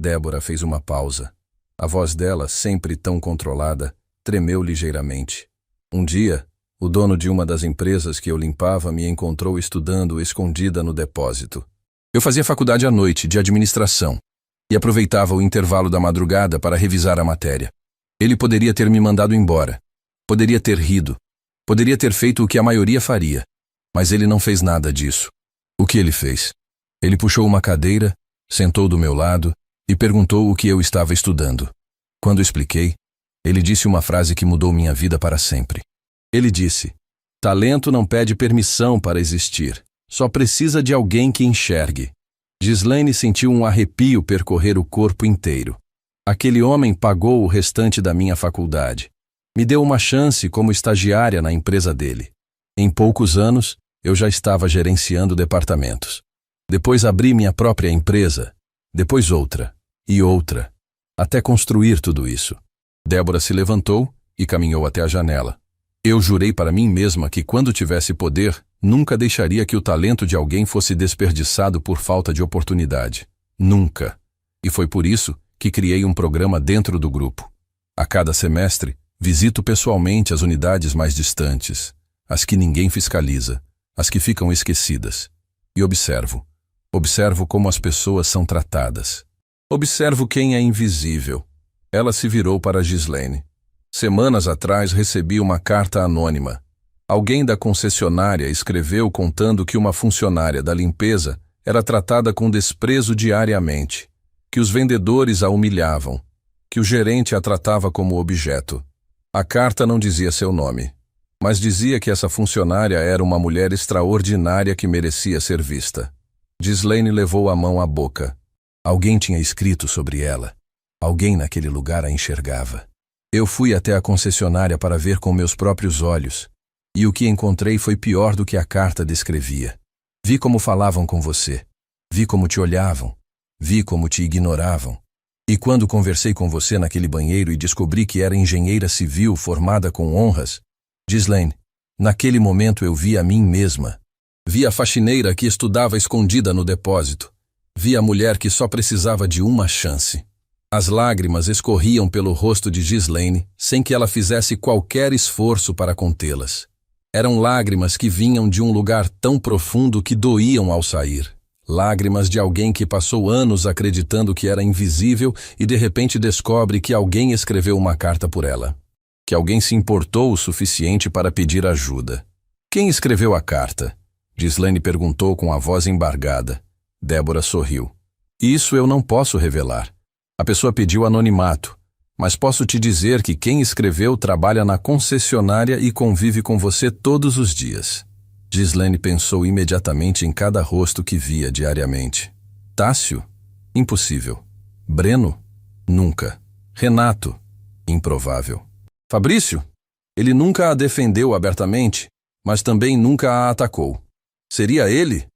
Débora fez uma pausa. A voz dela, sempre tão controlada, tremeu ligeiramente. Um dia, o dono de uma das empresas que eu limpava me encontrou estudando escondida no depósito. Eu fazia faculdade à noite, de administração, e aproveitava o intervalo da madrugada para revisar a matéria. Ele poderia ter me mandado embora. Poderia ter rido. Poderia ter feito o que a maioria faria. Mas ele não fez nada disso. O que ele fez? Ele puxou uma cadeira, sentou do meu lado e perguntou o que eu estava estudando. Quando expliquei, ele disse uma frase que mudou minha vida para sempre. Ele disse: talento não pede permissão para existir, só precisa de alguém que enxergue. Ghislaine sentiu um arrepio percorrer o corpo inteiro. Aquele homem pagou o restante da minha faculdade. Me deu uma chance como estagiária na empresa dele. Em poucos anos, eu já estava gerenciando departamentos. Depois abri minha própria empresa, depois outra, e outra, até construir tudo isso. Débora se levantou e caminhou até a janela. Eu jurei para mim mesma que quando tivesse poder, nunca deixaria que o talento de alguém fosse desperdiçado por falta de oportunidade. Nunca. E foi por isso que criei um programa dentro do grupo. A cada semestre, visito pessoalmente as unidades mais distantes, as que ninguém fiscaliza, as que ficam esquecidas. E observo. Observo como as pessoas são tratadas. Observo quem é invisível. Ela se virou para Ghislaine. Semanas atrás recebi uma carta anônima. Alguém da concessionária escreveu contando que uma funcionária da limpeza era tratada com desprezo diariamente, que os vendedores a humilhavam, que o gerente a tratava como objeto. A carta não dizia seu nome, mas dizia que essa funcionária era uma mulher extraordinária que merecia ser vista. Ghislaine levou a mão à boca. Alguém tinha escrito sobre ela. Alguém naquele lugar a enxergava. Eu fui até a concessionária para ver com meus próprios olhos, e o que encontrei foi pior do que a carta descrevia. Vi como falavam com você. Vi como te olhavam. Vi como te ignoravam. E quando conversei com você naquele banheiro e descobri que era engenheira civil formada com honras, Ghislaine, naquele momento eu vi a mim mesma. Vi a faxineira que estudava escondida no depósito. Vi a mulher que só precisava de uma chance. As lágrimas escorriam pelo rosto de Ghislaine sem que ela fizesse qualquer esforço para contê-las. Eram lágrimas que vinham de um lugar tão profundo que doíam ao sair. Lágrimas de alguém que passou anos acreditando que era invisível e de repente descobre que alguém escreveu uma carta por ela. Que alguém se importou o suficiente para pedir ajuda. Quem escreveu a carta? Ghislaine perguntou com a voz embargada. Débora sorriu. Isso eu não posso revelar. A pessoa pediu anonimato, mas posso te dizer que quem escreveu trabalha na concessionária e convive com você todos os dias. Ghislaine pensou imediatamente em cada rosto que via diariamente. Tássio? Impossível. Breno? Nunca. Renato? Improvável. Fabrício? Ele nunca a defendeu abertamente, mas também nunca a atacou. Seria ele?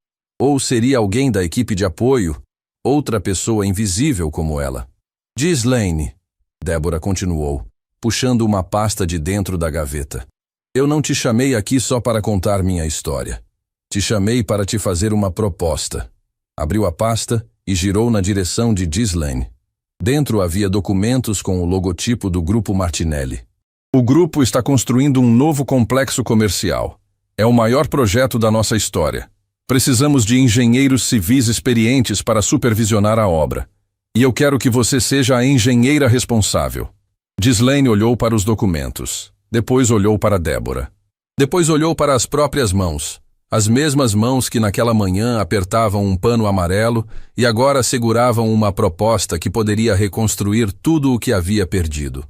Ou seria alguém da equipe de apoio? Outra pessoa invisível como ela? Ghislaine, Débora continuou, puxando uma pasta de dentro da gaveta. Eu não te chamei aqui só para contar minha história. Te chamei para te fazer uma proposta. Abriu a pasta e girou na direção de Ghislaine. Dentro havia documentos com o logotipo do Grupo Martinelli. O grupo está construindo um novo complexo comercial. É o maior projeto da nossa história. Precisamos de engenheiros civis experientes para supervisionar a obra. E eu quero que você seja a engenheira responsável. Ghislaine olhou para os documentos. Depois olhou para Débora. Depois olhou para as próprias mãos. As mesmas mãos que naquela manhã apertavam um pano amarelo e agora seguravam uma proposta que poderia reconstruir tudo o que havia perdido.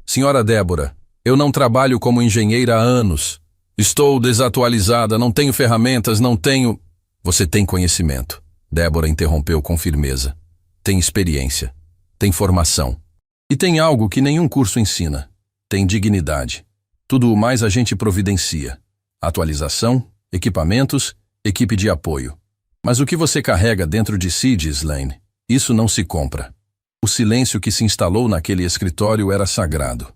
Senhora Débora, eu não trabalho como engenheira há anos. Estou desatualizada, não tenho ferramentas, não tenho... Você tem conhecimento. Débora interrompeu com firmeza. Tem experiência. Tem formação. E tem algo que nenhum curso ensina. Tem dignidade. Tudo o mais a gente providencia. Atualização, equipamentos, equipe de apoio. Mas o que você carrega dentro de si, Ghislaine, isso não se compra. O silêncio que se instalou naquele escritório era sagrado.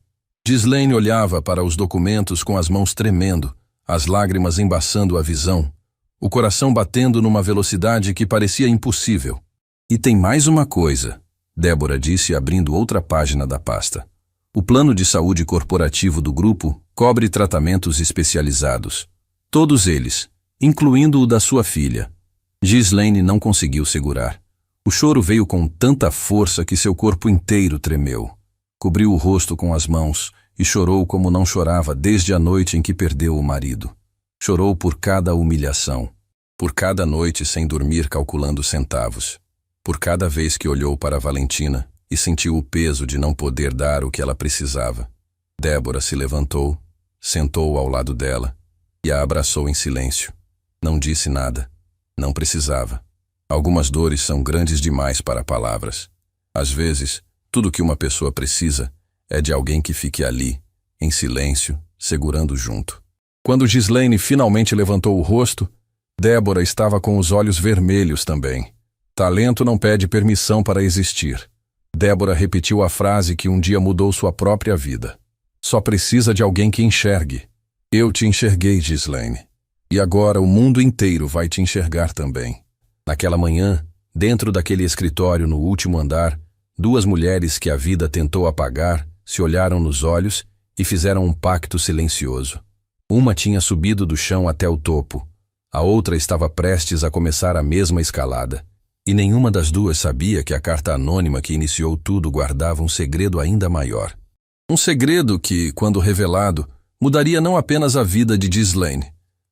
Ghislaine olhava para os documentos com as mãos tremendo, as lágrimas embaçando a visão, o coração batendo numa velocidade que parecia impossível. E tem mais uma coisa, Débora disse abrindo outra página da pasta. O plano de saúde corporativo do grupo cobre tratamentos especializados. Todos eles, incluindo o da sua filha. Ghislaine não conseguiu segurar. O choro veio com tanta força que seu corpo inteiro tremeu. Cobriu o rosto com as mãos e chorou como não chorava desde a noite em que perdeu o marido. Chorou por cada humilhação, por cada noite sem dormir calculando centavos, por cada vez que olhou para Valentina e sentiu o peso de não poder dar o que ela precisava. Débora se levantou, sentou ao lado dela e a abraçou em silêncio. Não disse nada. Não precisava. Algumas dores são grandes demais para palavras. Às vezes, tudo que uma pessoa precisa é de alguém que fique ali, em silêncio, segurando junto. Quando Ghislaine finalmente levantou o rosto, Débora estava com os olhos vermelhos também. Talento não pede permissão para existir. Débora repetiu a frase que um dia mudou sua própria vida. Só precisa de alguém que enxergue. Eu te enxerguei, Ghislaine. E agora o mundo inteiro vai te enxergar também. Naquela manhã, dentro daquele escritório no último andar, duas mulheres que a vida tentou apagar se olharam nos olhos e fizeram um pacto silencioso. Uma tinha subido do chão até o topo. A outra estava prestes a começar a mesma escalada. E nenhuma das duas sabia que a carta anônima que iniciou tudo guardava um segredo ainda maior. Um segredo que, quando revelado, mudaria não apenas a vida de Ghislaine,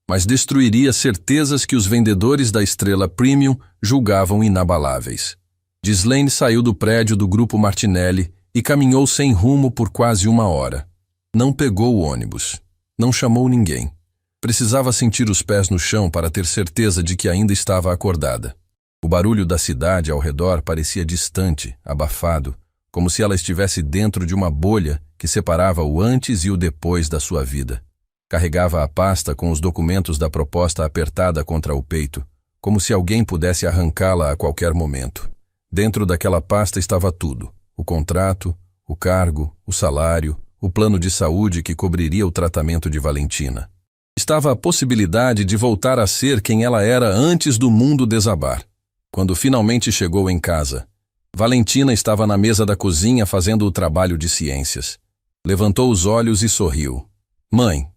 mas destruiria certezas que os vendedores da Estrela Premium julgavam inabaláveis. Ghislaine saiu do prédio do Grupo Martinelli e caminhou sem rumo por quase 1 hora. Não pegou o ônibus. Não chamou ninguém. Precisava sentir os pés no chão para ter certeza de que ainda estava acordada. O barulho da cidade ao redor parecia distante, abafado, como se ela estivesse dentro de uma bolha que separava o antes e o depois da sua vida. Carregava a pasta com os documentos da proposta apertada contra o peito, como se alguém pudesse arrancá-la a qualquer momento. Dentro daquela pasta estava tudo: o contrato, o cargo, o salário, o plano de saúde que cobriria o tratamento de Valentina. Estava a possibilidade de voltar a ser quem ela era antes do mundo desabar. Quando finalmente chegou em casa, Valentina estava na mesa da cozinha fazendo o trabalho de ciências. Levantou os olhos e sorriu. Mãe,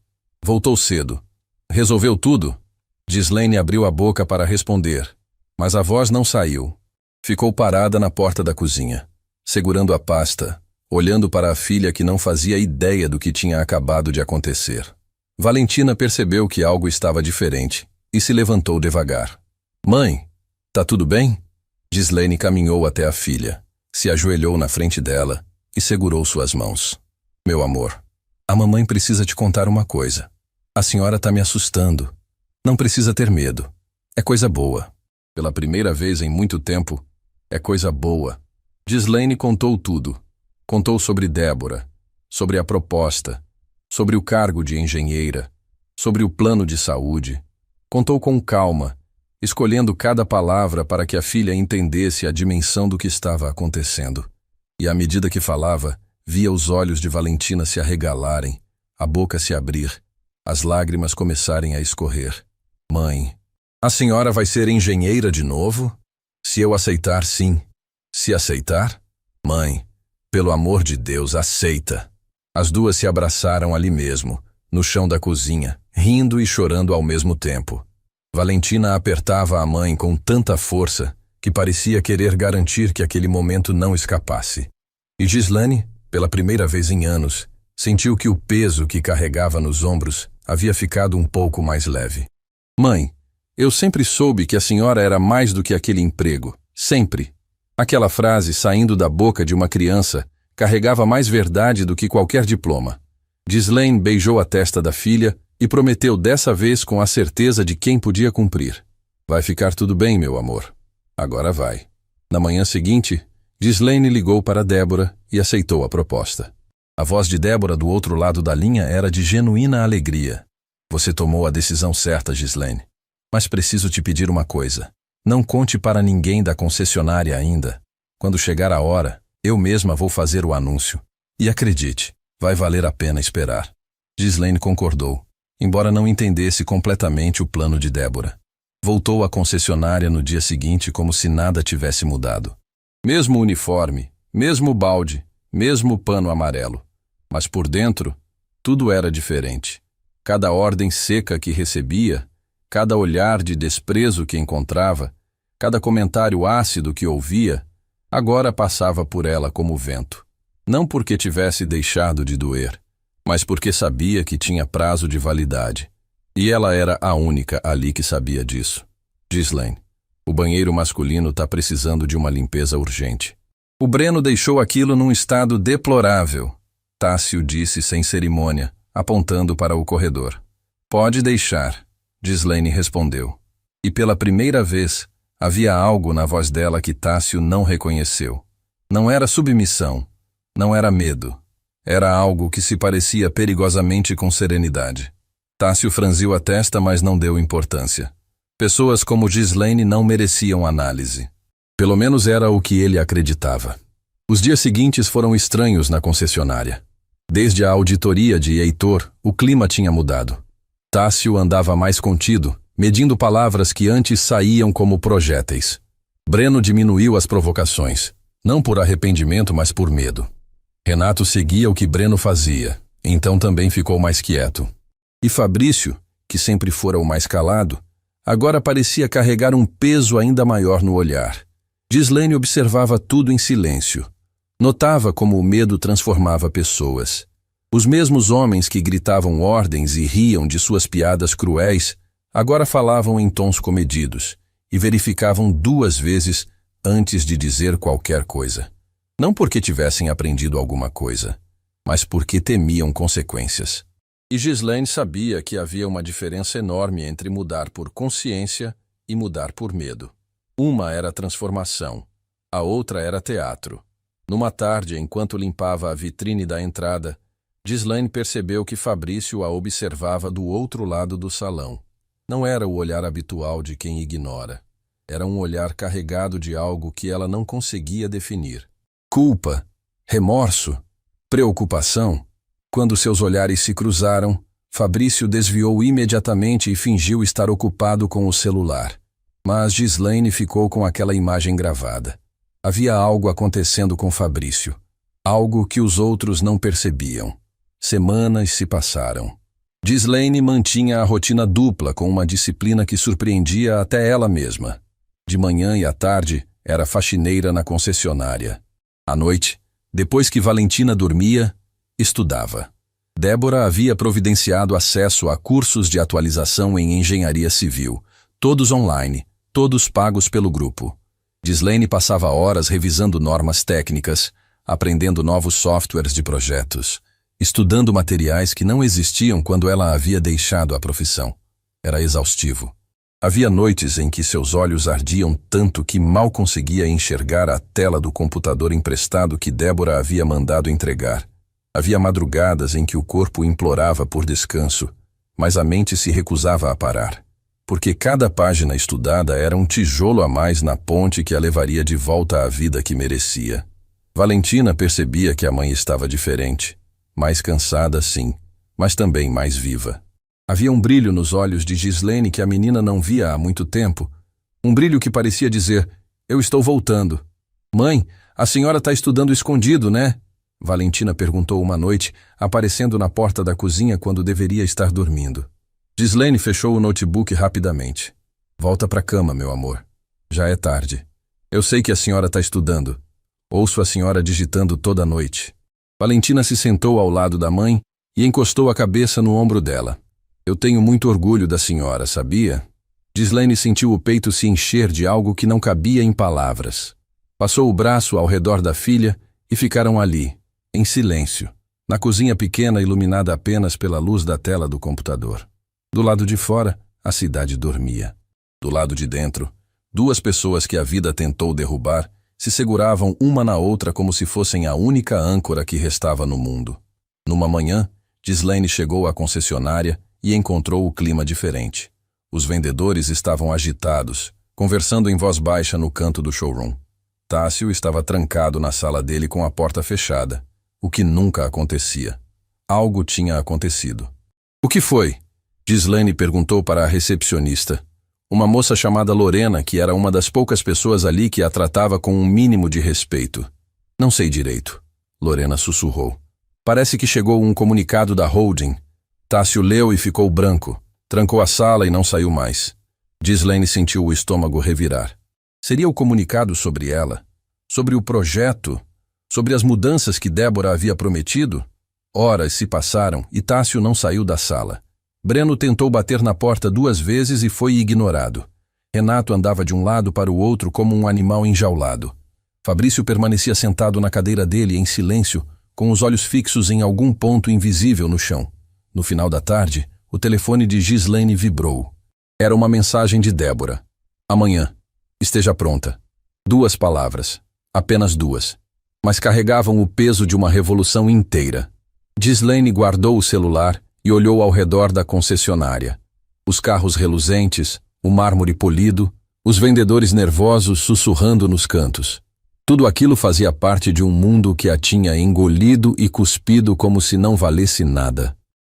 voltou cedo. Resolveu tudo? Ghislaine abriu a boca para responder, mas a voz não saiu. Ficou parada na porta da cozinha, segurando a pasta, olhando para a filha que não fazia ideia do que tinha acabado de acontecer. Valentina percebeu que algo estava diferente e se levantou devagar. Mãe, tá tudo bem? Ghislaine caminhou até a filha, se ajoelhou na frente dela e segurou suas mãos. Meu amor, a mamãe precisa te contar uma coisa. A senhora tá me assustando. Não precisa ter medo. É coisa boa. Pela primeira vez em muito tempo, é coisa boa. Ghislaine contou tudo. Contou sobre Débora, sobre a proposta, sobre o cargo de engenheira, sobre o plano de saúde. Contou com calma, escolhendo cada palavra para que a filha entendesse a dimensão do que estava acontecendo. E à medida que falava, via os olhos de Valentina se arregalarem, a boca se abrir, as lágrimas começarem a escorrer. Mãe, a senhora vai ser engenheira de novo? Se eu aceitar, sim. Se aceitar? Mãe, pelo amor de Deus, aceita. As duas se abraçaram ali mesmo, no chão da cozinha, rindo e chorando ao mesmo tempo. Valentina apertava a mãe com tanta força que parecia querer garantir que aquele momento não escapasse. E Ghislaine, pela primeira vez em anos, sentiu que o peso que carregava nos ombros havia ficado um pouco mais leve. Mãe, eu sempre soube que a senhora era mais do que aquele emprego. Sempre. Aquela frase saindo da boca de uma criança carregava mais verdade do que qualquer diploma. Ghislaine beijou a testa da filha e prometeu dessa vez com a certeza de quem podia cumprir. Vai ficar tudo bem, meu amor. Agora vai. Na manhã seguinte, Ghislaine ligou para Débora e aceitou a proposta. A voz de Débora do outro lado da linha era de genuína alegria. Você tomou a decisão certa, Ghislaine. Mas preciso te pedir uma coisa. Não conte para ninguém da concessionária ainda. Quando chegar a hora, eu mesma vou fazer o anúncio. E acredite, vai valer a pena esperar. Ghislaine concordou, embora não entendesse completamente o plano de Débora. Voltou à concessionária no dia seguinte como se nada tivesse mudado. Mesmo uniforme, mesmo balde, mesmo pano amarelo. Mas por dentro, tudo era diferente. Cada ordem seca que recebia, cada olhar de desprezo que encontrava, cada comentário ácido que ouvia, agora passava por ela como vento. Não porque tivesse deixado de doer, mas porque sabia que tinha prazo de validade. E ela era a única ali que sabia disso. Ghislaine, o banheiro masculino está precisando de uma limpeza urgente. O Breno deixou aquilo num estado deplorável. Tássio disse sem cerimônia, apontando para o corredor. Pode deixar, Ghislaine respondeu. E pela primeira vez, havia algo na voz dela que Tássio não reconheceu. Não era submissão, não era medo. Era algo que se parecia perigosamente com serenidade. Tássio franziu a testa, mas não deu importância. Pessoas como Ghislaine não mereciam análise. Pelo menos era o que ele acreditava. Os dias seguintes foram estranhos na concessionária. Desde a auditoria de Heitor, o clima tinha mudado. Tássio andava mais contido, medindo palavras que antes saíam como projéteis. Breno diminuiu as provocações, não por arrependimento, mas por medo. Renato seguia o que Breno fazia, então também ficou mais quieto. E Fabrício, que sempre fora o mais calado, agora parecia carregar um peso ainda maior no olhar. Ghislaine observava tudo em silêncio. Notava como o medo transformava pessoas. Os mesmos homens que gritavam ordens e riam de suas piadas cruéis, agora falavam em tons comedidos e verificavam 2 vezes antes de dizer qualquer coisa. Não porque tivessem aprendido alguma coisa, mas porque temiam consequências. E Ghislaine sabia que havia uma diferença enorme entre mudar por consciência e mudar por medo. Uma era transformação, a outra era teatro. Numa tarde, enquanto limpava a vitrine da entrada, Ghislaine percebeu que Fabrício a observava do outro lado do salão. Não era o olhar habitual de quem ignora. Era um olhar carregado de algo que ela não conseguia definir. Culpa, remorso, preocupação. Quando seus olhares se cruzaram, Fabrício desviou imediatamente e fingiu estar ocupado com o celular. Mas Ghislaine ficou com aquela imagem gravada. Havia algo acontecendo com Fabrício. Algo que os outros não percebiam. Semanas se passaram. Ghislaine mantinha a rotina dupla com uma disciplina que surpreendia até ela mesma. De manhã e à tarde, era faxineira na concessionária. À noite, depois que Valentina dormia, estudava. Débora havia providenciado acesso a cursos de atualização em engenharia civil, todos online, todos pagos pelo grupo. Ghislaine passava horas revisando normas técnicas, aprendendo novos softwares de projetos, estudando materiais que não existiam quando ela havia deixado a profissão. Era exaustivo. Havia noites em que seus olhos ardiam tanto que mal conseguia enxergar a tela do computador emprestado que Débora havia mandado entregar. Havia madrugadas em que o corpo implorava por descanso, mas a mente se recusava a parar, porque cada página estudada era um tijolo a mais na ponte que a levaria de volta à vida que merecia. Valentina percebia que a mãe estava diferente, mais cansada sim, mas também mais viva. Havia um brilho nos olhos de Ghislaine que a menina não via há muito tempo, um brilho que parecia dizer, eu estou voltando. Mãe, a senhora está estudando escondido, né? Valentina perguntou uma noite, aparecendo na porta da cozinha quando deveria estar dormindo. Ghislaine fechou o notebook rapidamente. Volta para a cama, meu amor. Já é tarde. Eu sei que a senhora está estudando. Ouço a senhora digitando toda a noite. Valentina se sentou ao lado da mãe e encostou a cabeça no ombro dela. Eu tenho muito orgulho da senhora, sabia? Ghislaine sentiu o peito se encher de algo que não cabia em palavras. Passou o braço ao redor da filha e ficaram ali, em silêncio, na cozinha pequena iluminada apenas pela luz da tela do computador. Do lado de fora, a cidade dormia. Do lado de dentro, 2 pessoas que a vida tentou derrubar se seguravam uma na outra como se fossem a única âncora que restava no mundo. Numa manhã, Ghislaine chegou à concessionária e encontrou o clima diferente. Os vendedores estavam agitados, conversando em voz baixa no canto do showroom. Tássio estava trancado na sala dele com a porta fechada, o que nunca acontecia. Algo tinha acontecido. O que foi? Ghislaine perguntou para a recepcionista. Uma moça chamada Lorena, que era uma das poucas pessoas ali que a tratava com um mínimo de respeito. Não sei direito. Lorena sussurrou. Parece que chegou um comunicado da holding. Tássio leu e ficou branco. Trancou a sala e não saiu mais. Ghislaine sentiu o estômago revirar. Seria o comunicado sobre ela? Sobre o projeto? Sobre as mudanças que Débora havia prometido? Horas se passaram e Tássio não saiu da sala. Breno tentou bater na porta 2 vezes e foi ignorado. Renato andava de um lado para o outro como um animal enjaulado. Fabrício permanecia sentado na cadeira dele em silêncio, com os olhos fixos em algum ponto invisível no chão. No final da tarde, o telefone de Ghislaine vibrou. Era uma mensagem de Débora. Amanhã. Esteja pronta. 2 palavras. Apenas 2. Mas carregavam o peso de uma revolução inteira. Ghislaine guardou o celular e olhou ao redor da concessionária. Os carros reluzentes, o mármore polido, os vendedores nervosos sussurrando nos cantos. Tudo aquilo fazia parte de um mundo que a tinha engolido e cuspido como se não valesse nada.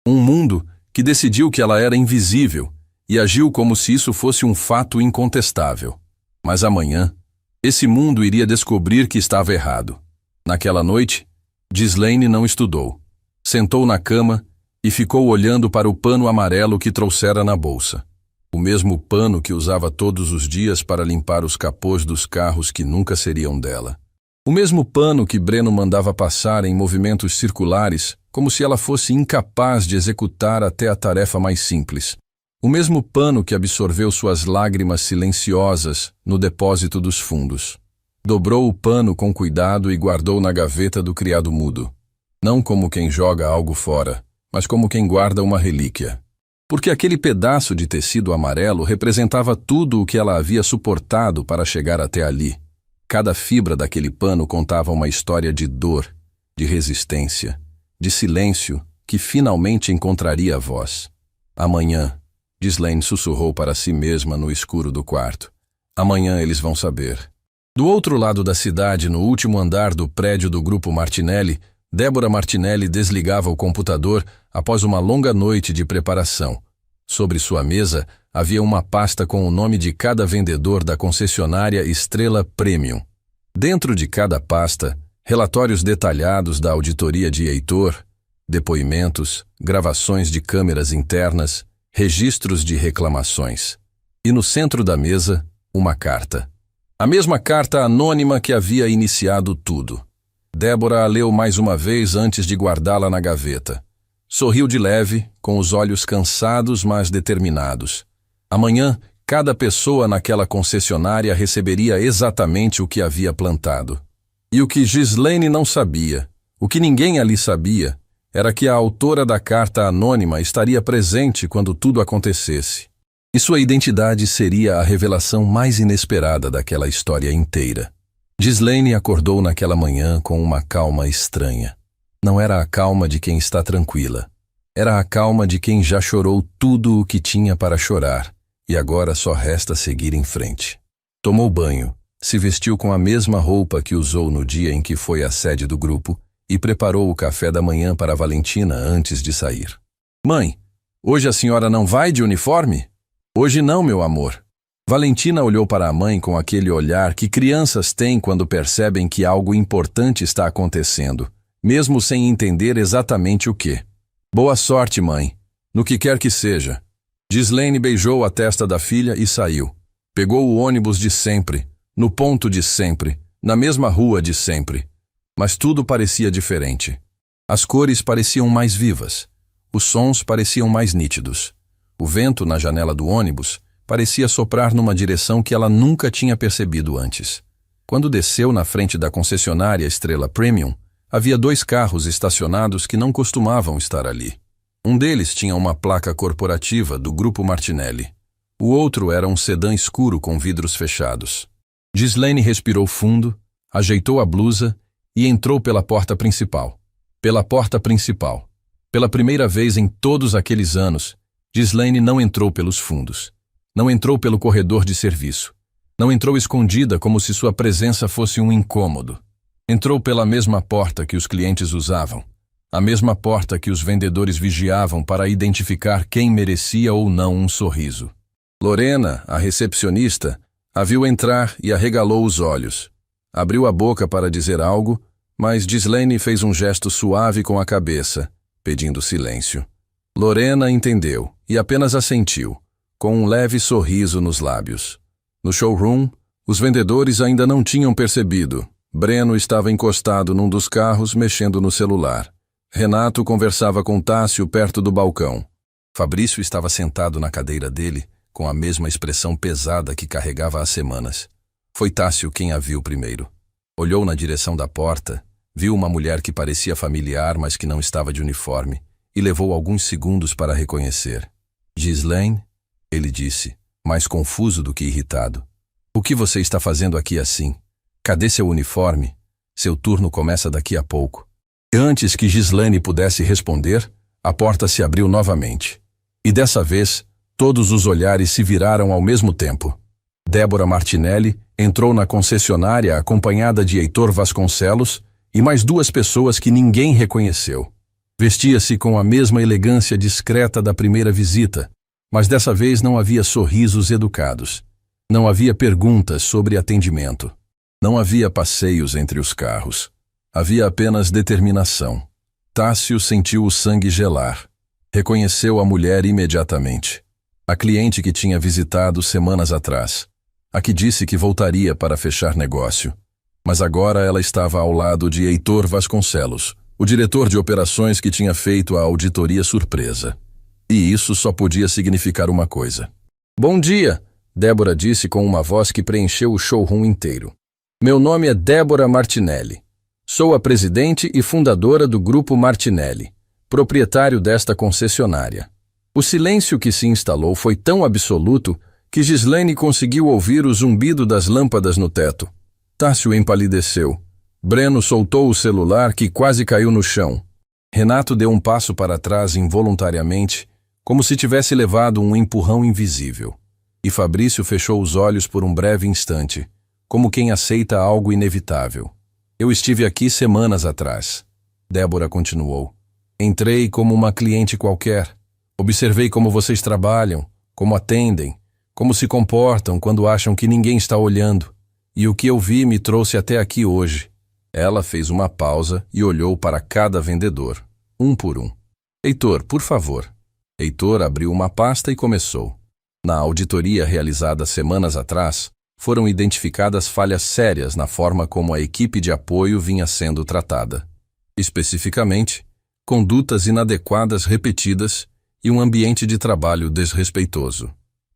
Um mundo que decidiu que ela era invisível e agiu como se isso fosse um fato incontestável. Mas amanhã, esse mundo iria descobrir que estava errado. Naquela noite, Ghislaine não estudou. Sentou na cama e ficou olhando para o pano amarelo que trouxera na bolsa. O mesmo pano que usava todos os dias para limpar os capôs dos carros que nunca seriam dela. O mesmo pano que Breno mandava passar em movimentos circulares, como se ela fosse incapaz de executar até a tarefa mais simples. O mesmo pano que absorveu suas lágrimas silenciosas no depósito dos fundos. Dobrou o pano com cuidado e guardou na gaveta do criado mudo. Não como quem joga algo fora, mas como quem guarda uma relíquia. Porque aquele pedaço de tecido amarelo representava tudo o que ela havia suportado para chegar até ali. Cada fibra daquele pano contava uma história de dor, de resistência, de silêncio que finalmente encontraria voz. Amanhã, Ghislaine sussurrou para si mesma no escuro do quarto. Amanhã eles vão saber. Do outro lado da cidade, no último andar do prédio do Grupo Martinelli, Débora Martinelli desligava o computador após uma longa noite de preparação. Sobre sua mesa havia uma pasta com o nome de cada vendedor da concessionária Estrela Premium. Dentro de cada pasta, relatórios detalhados da auditoria de Heitor, depoimentos, gravações de câmeras internas, registros de reclamações. E no centro da mesa, uma carta. A mesma carta anônima que havia iniciado tudo. Débora a leu mais uma vez antes de guardá-la na gaveta. Sorriu de leve, com os olhos cansados, mas determinados. Amanhã, cada pessoa naquela concessionária receberia exatamente o que havia plantado. E o que Ghislaine não sabia, o que ninguém ali sabia, era que a autora da carta anônima estaria presente quando tudo acontecesse. E sua identidade seria a revelação mais inesperada daquela história inteira. Ghislaine acordou naquela manhã com uma calma estranha. Não era a calma de quem está tranquila. Era a calma de quem já chorou tudo o que tinha para chorar, e agora só resta seguir em frente. Tomou banho, se vestiu com a mesma roupa que usou no dia em que foi à sede do grupo e preparou o café da manhã para Valentina antes de sair. Mãe, hoje a senhora não vai de uniforme? Hoje não, meu amor. Valentina olhou para a mãe com aquele olhar que crianças têm quando percebem que algo importante está acontecendo, mesmo sem entender exatamente o que. Boa sorte, mãe, no que quer que seja. Ghislaine beijou a testa da filha e saiu. Pegou o ônibus de sempre, no ponto de sempre, na mesma rua de sempre. Mas tudo parecia diferente. As cores pareciam mais vivas. Os sons pareciam mais nítidos. O vento na janela do ônibus parecia soprar numa direção que ela nunca tinha percebido antes. Quando desceu na frente da concessionária Estrela Premium, havia 2 carros estacionados que não costumavam estar ali. Um deles tinha uma placa corporativa do Grupo Martinelli. O outro era um sedã escuro com vidros fechados. Ghislaine respirou fundo, ajeitou a blusa e entrou pela porta principal. Pela porta principal. Pela primeira vez em todos aqueles anos, Ghislaine não entrou pelos fundos. Não entrou pelo corredor de serviço. Não entrou escondida como se sua presença fosse um incômodo. Entrou pela mesma porta que os clientes usavam, a mesma porta que os vendedores vigiavam para identificar quem merecia ou não um sorriso. Lorena, a recepcionista, a viu entrar e arregalou os olhos. Abriu a boca para dizer algo, mas Ghislaine fez um gesto suave com a cabeça, pedindo silêncio. Lorena entendeu e apenas assentiu, com um leve sorriso nos lábios. No showroom, os vendedores ainda não tinham percebido. Breno estava encostado num dos carros, mexendo no celular. Renato conversava com Tássio perto do balcão. Fabrício estava sentado na cadeira dele, com a mesma expressão pesada que carregava há semanas. Foi Tássio quem a viu primeiro. Olhou na direção da porta, viu uma mulher que parecia familiar, mas que não estava de uniforme, e levou alguns segundos para reconhecer. Ghislaine, ele disse, mais confuso do que irritado. O que você está fazendo aqui assim? Cadê seu uniforme? Seu turno começa daqui a pouco. Antes que Ghislaine pudesse responder, a porta se abriu novamente. E dessa vez, todos os olhares se viraram ao mesmo tempo. Débora Martinelli entrou na concessionária acompanhada de Heitor Vasconcelos e mais duas pessoas que ninguém reconheceu. Vestia-se com a mesma elegância discreta da primeira visita, mas dessa vez não havia sorrisos educados. Não havia perguntas sobre atendimento. Não havia passeios entre os carros. Havia apenas determinação. Tássio sentiu o sangue gelar. Reconheceu a mulher imediatamente. A cliente que tinha visitado semanas atrás. A que disse que voltaria para fechar negócio. Mas agora ela estava ao lado de Heitor Vasconcelos, o diretor de operações que tinha feito a auditoria surpresa. E isso só podia significar uma coisa. Bom dia, Débora disse com uma voz que preencheu o showroom inteiro. Meu nome é Débora Martinelli. Sou a presidente e fundadora do Grupo Martinelli, proprietário desta concessionária. O silêncio que se instalou foi tão absoluto que Ghislaine conseguiu ouvir o zumbido das lâmpadas no teto. Tássio empalideceu. Breno soltou o celular que quase caiu no chão. Renato deu um passo para trás involuntariamente, como se tivesse levado um empurrão invisível. E Fabrício fechou os olhos por um breve instante, como quem aceita algo inevitável. Eu estive aqui semanas atrás. Débora continuou. Entrei como uma cliente qualquer. Observei como vocês trabalham, como atendem, como se comportam quando acham que ninguém está olhando. E o que eu vi me trouxe até aqui hoje. Ela fez uma pausa e olhou para cada vendedor, um por um. Heitor, por favor. Heitor abriu uma pasta e começou. Na auditoria realizada semanas atrás, foram identificadas falhas sérias na forma como a equipe de apoio vinha sendo tratada. Especificamente, condutas inadequadas repetidas e um ambiente de trabalho desrespeitoso.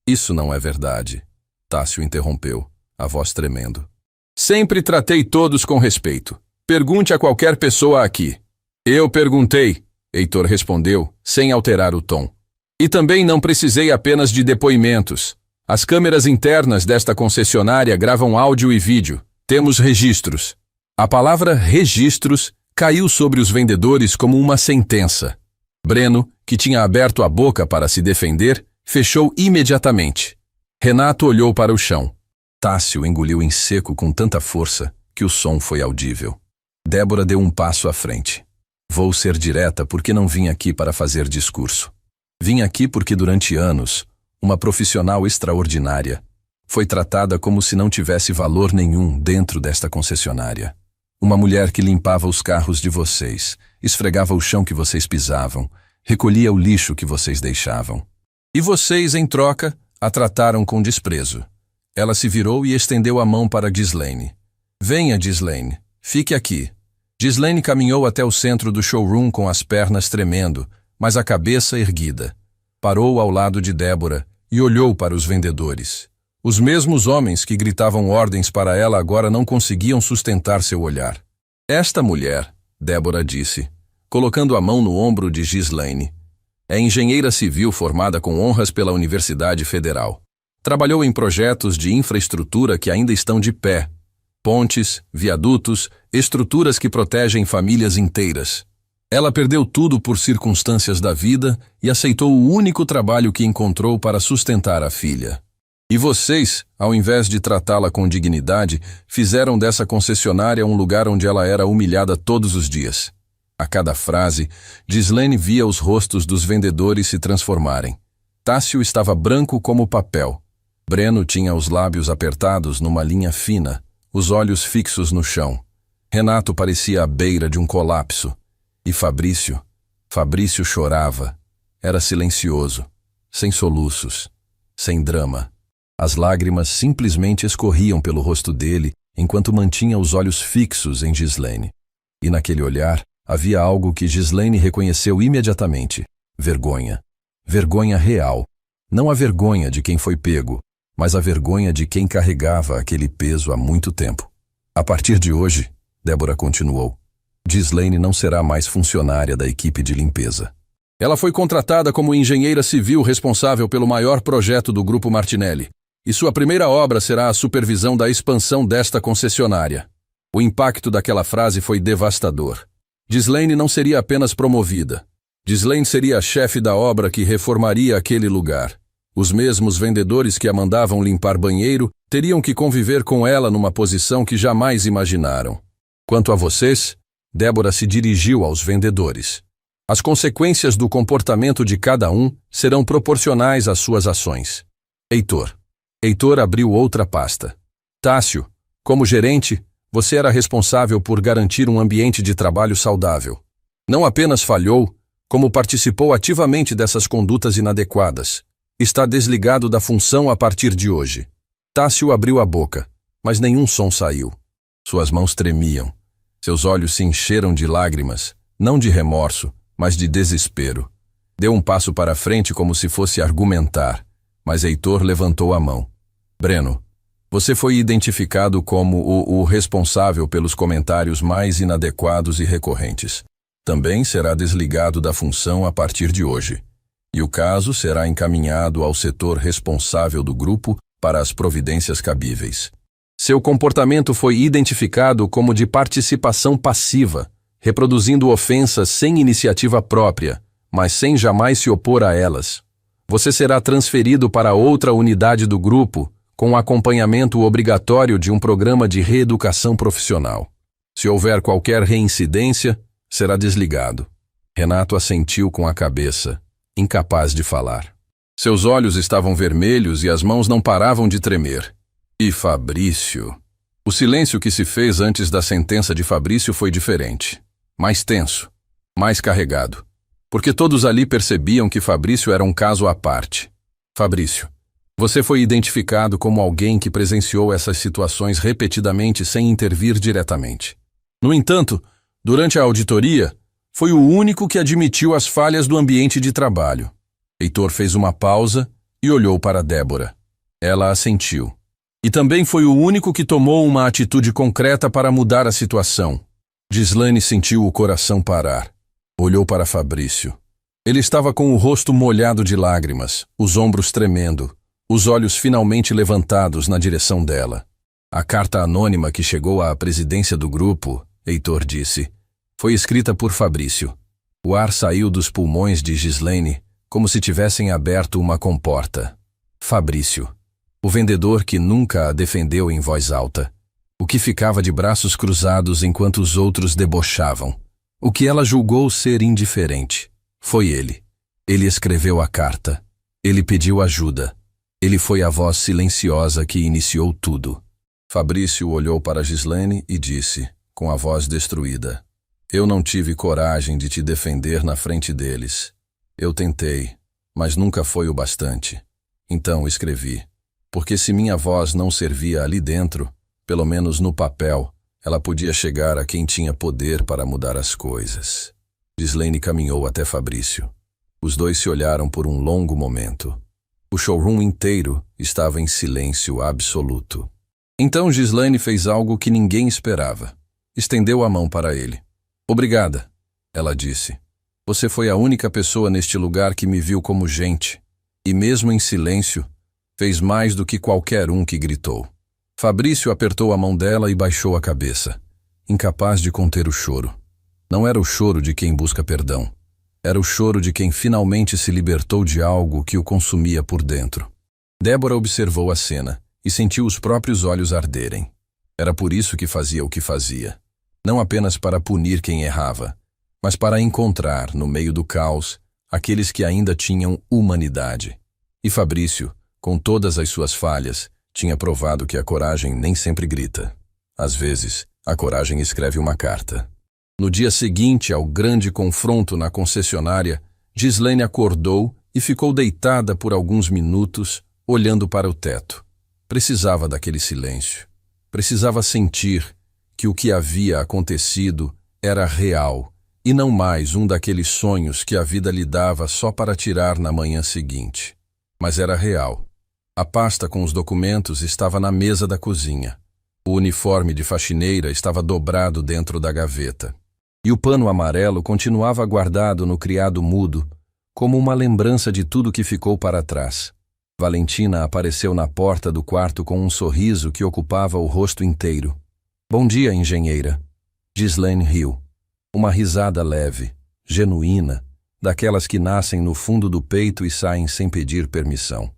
Isso não é verdade, Tássio interrompeu, a voz tremendo. Sempre tratei todos com respeito. Pergunte a qualquer pessoa aqui. Eu perguntei, Heitor respondeu, sem alterar o tom. E também não precisei apenas de depoimentos. As câmeras internas desta concessionária gravam áudio e vídeo. Temos registros. A palavra registros caiu sobre os vendedores como uma sentença. Breno, que tinha aberto a boca para se defender, fechou imediatamente. Renato olhou para o chão. Tássio engoliu em seco com tanta força que o som foi audível. Débora deu um passo à frente. Vou ser direta porque não vim aqui para fazer discurso. Vim aqui porque durante anos, uma profissional extraordinária foi tratada como se não tivesse valor nenhum dentro desta concessionária. Uma mulher que limpava os carros de vocês, esfregava o chão que vocês pisavam, recolhia o lixo que vocês deixavam. E vocês, em troca, a trataram com desprezo. Ela se virou e estendeu a mão para Ghislaine. Venha, Ghislaine, fique aqui. Ghislaine caminhou até o centro do showroom com as pernas tremendo, mas a cabeça erguida. Parou ao lado de Débora e olhou para os vendedores. Os mesmos homens que gritavam ordens para ela agora não conseguiam sustentar seu olhar. Esta mulher, Débora disse, colocando a mão no ombro de Ghislaine, é engenheira civil formada com honras pela Universidade Federal. Trabalhou em projetos de infraestrutura que ainda estão de pé. Pontes, viadutos, estruturas que protegem famílias inteiras. Ela perdeu tudo por circunstâncias da vida e aceitou o único trabalho que encontrou para sustentar a filha. E vocês, ao invés de tratá-la com dignidade, fizeram dessa concessionária um lugar onde ela era humilhada todos os dias. A cada frase, Ghislaine via os rostos dos vendedores se transformarem. Tássio estava branco como papel. Breno tinha os lábios apertados numa linha fina, os olhos fixos no chão. Renato parecia à beira de um colapso. E Fabrício chorava. Era silencioso, sem soluços, sem drama. As lágrimas simplesmente escorriam pelo rosto dele enquanto mantinha os olhos fixos em Ghislaine. E naquele olhar havia algo que Ghislaine reconheceu imediatamente: vergonha. Vergonha real. Não a vergonha de quem foi pego, mas a vergonha de quem carregava aquele peso há muito tempo. A partir de hoje, Débora continuou, Ghislaine não será mais funcionária da equipe de limpeza. Ela foi contratada como engenheira civil responsável pelo maior projeto do Grupo Martinelli, e sua primeira obra será a supervisão da expansão desta concessionária. O impacto daquela frase foi devastador. Ghislaine não seria apenas promovida. Ghislaine seria a chefe da obra que reformaria aquele lugar. Os mesmos vendedores que a mandavam limpar banheiro teriam que conviver com ela numa posição que jamais imaginaram. Quanto a vocês, Débora se dirigiu aos vendedores. As consequências do comportamento de cada um serão proporcionais às suas ações. Heitor abriu outra pasta. Tássio, como gerente, você era responsável por garantir um ambiente de trabalho saudável. Não apenas falhou, como participou ativamente dessas condutas inadequadas. Está desligado da função a partir de hoje. Tássio abriu a boca, mas nenhum som saiu. Suas mãos tremiam. Seus olhos se encheram de lágrimas, não de remorso, mas de desespero. Deu um passo para frente como se fosse argumentar, mas Heitor levantou a mão. Breno, você foi identificado como o responsável pelos comentários mais inadequados e recorrentes. Também será desligado da função a partir de hoje. E o caso será encaminhado ao setor responsável do grupo para as providências cabíveis. Seu comportamento foi identificado como de participação passiva, reproduzindo ofensas sem iniciativa própria, mas sem jamais se opor a elas. Você será transferido para outra unidade do grupo, com acompanhamento obrigatório de um programa de reeducação profissional. Se houver qualquer reincidência, será desligado. Renato assentiu com a cabeça, incapaz de falar. Seus olhos estavam vermelhos e as mãos não paravam de tremer. E Fabrício? O silêncio que se fez antes da sentença de Fabrício foi diferente. Mais tenso, mais carregado. Porque todos ali percebiam que Fabrício era um caso à parte. Fabrício, você foi identificado como alguém que presenciou essas situações repetidamente sem intervir diretamente. No entanto, durante a auditoria, foi o único que admitiu as falhas do ambiente de trabalho. Heitor fez uma pausa e olhou para Débora. Ela assentiu. E também foi o único que tomou uma atitude concreta para mudar a situação. Ghislaine sentiu o coração parar. Olhou para Fabrício. Ele estava com o rosto molhado de lágrimas, os ombros tremendo, os olhos finalmente levantados na direção dela. A carta anônima que chegou à presidência do grupo, Heitor disse, foi escrita por Fabrício. O ar saiu dos pulmões de Ghislaine como se tivessem aberto uma comporta. Fabrício, o vendedor que nunca a defendeu em voz alta, o que ficava de braços cruzados enquanto os outros debochavam, o que ela julgou ser indiferente. Foi ele. Ele escreveu a carta. Ele pediu ajuda. Ele foi a voz silenciosa que iniciou tudo. Fabrício olhou para Ghislaine e disse, com a voz destruída, eu não tive coragem de te defender na frente deles. Eu tentei, mas nunca foi o bastante. Então escrevi, porque se minha voz não servia ali dentro, pelo menos no papel, ela podia chegar a quem tinha poder para mudar as coisas. Ghislaine caminhou até Fabrício. Os dois se olharam por um longo momento. O showroom inteiro estava em silêncio absoluto. Então Ghislaine fez algo que ninguém esperava. Estendeu a mão para ele. Obrigada, ela disse. Você foi a única pessoa neste lugar que me viu como gente. E mesmo em silêncio, fez mais do que qualquer um que gritou. Fabrício apertou a mão dela e baixou a cabeça, incapaz de conter o choro. Não era o choro de quem busca perdão. Era o choro de quem finalmente se libertou de algo que o consumia por dentro. Débora observou a cena e sentiu os próprios olhos arderem. Era por isso que fazia o que fazia. Não apenas para punir quem errava, mas para encontrar, no meio do caos, aqueles que ainda tinham humanidade. E Fabrício, com todas as suas falhas, tinha provado que a coragem nem sempre grita. Às vezes, a coragem escreve uma carta. No dia seguinte ao grande confronto na concessionária, Gislaine acordou e ficou deitada por alguns minutos, olhando para o teto. Precisava daquele silêncio. Precisava sentir que o que havia acontecido era real e não mais um daqueles sonhos que a vida lhe dava só para tirar na manhã seguinte. Mas era real. A pasta com os documentos estava na mesa da cozinha. O uniforme de faxineira estava dobrado dentro da gaveta. E o pano amarelo continuava guardado no criado mudo, como uma lembrança de tudo que ficou para trás. Valentina apareceu na porta do quarto com um sorriso que ocupava o rosto inteiro. Bom dia, engenheira. Gislaine riu. Uma risada leve, genuína, daquelas que nascem no fundo do peito e saem sem pedir permissão.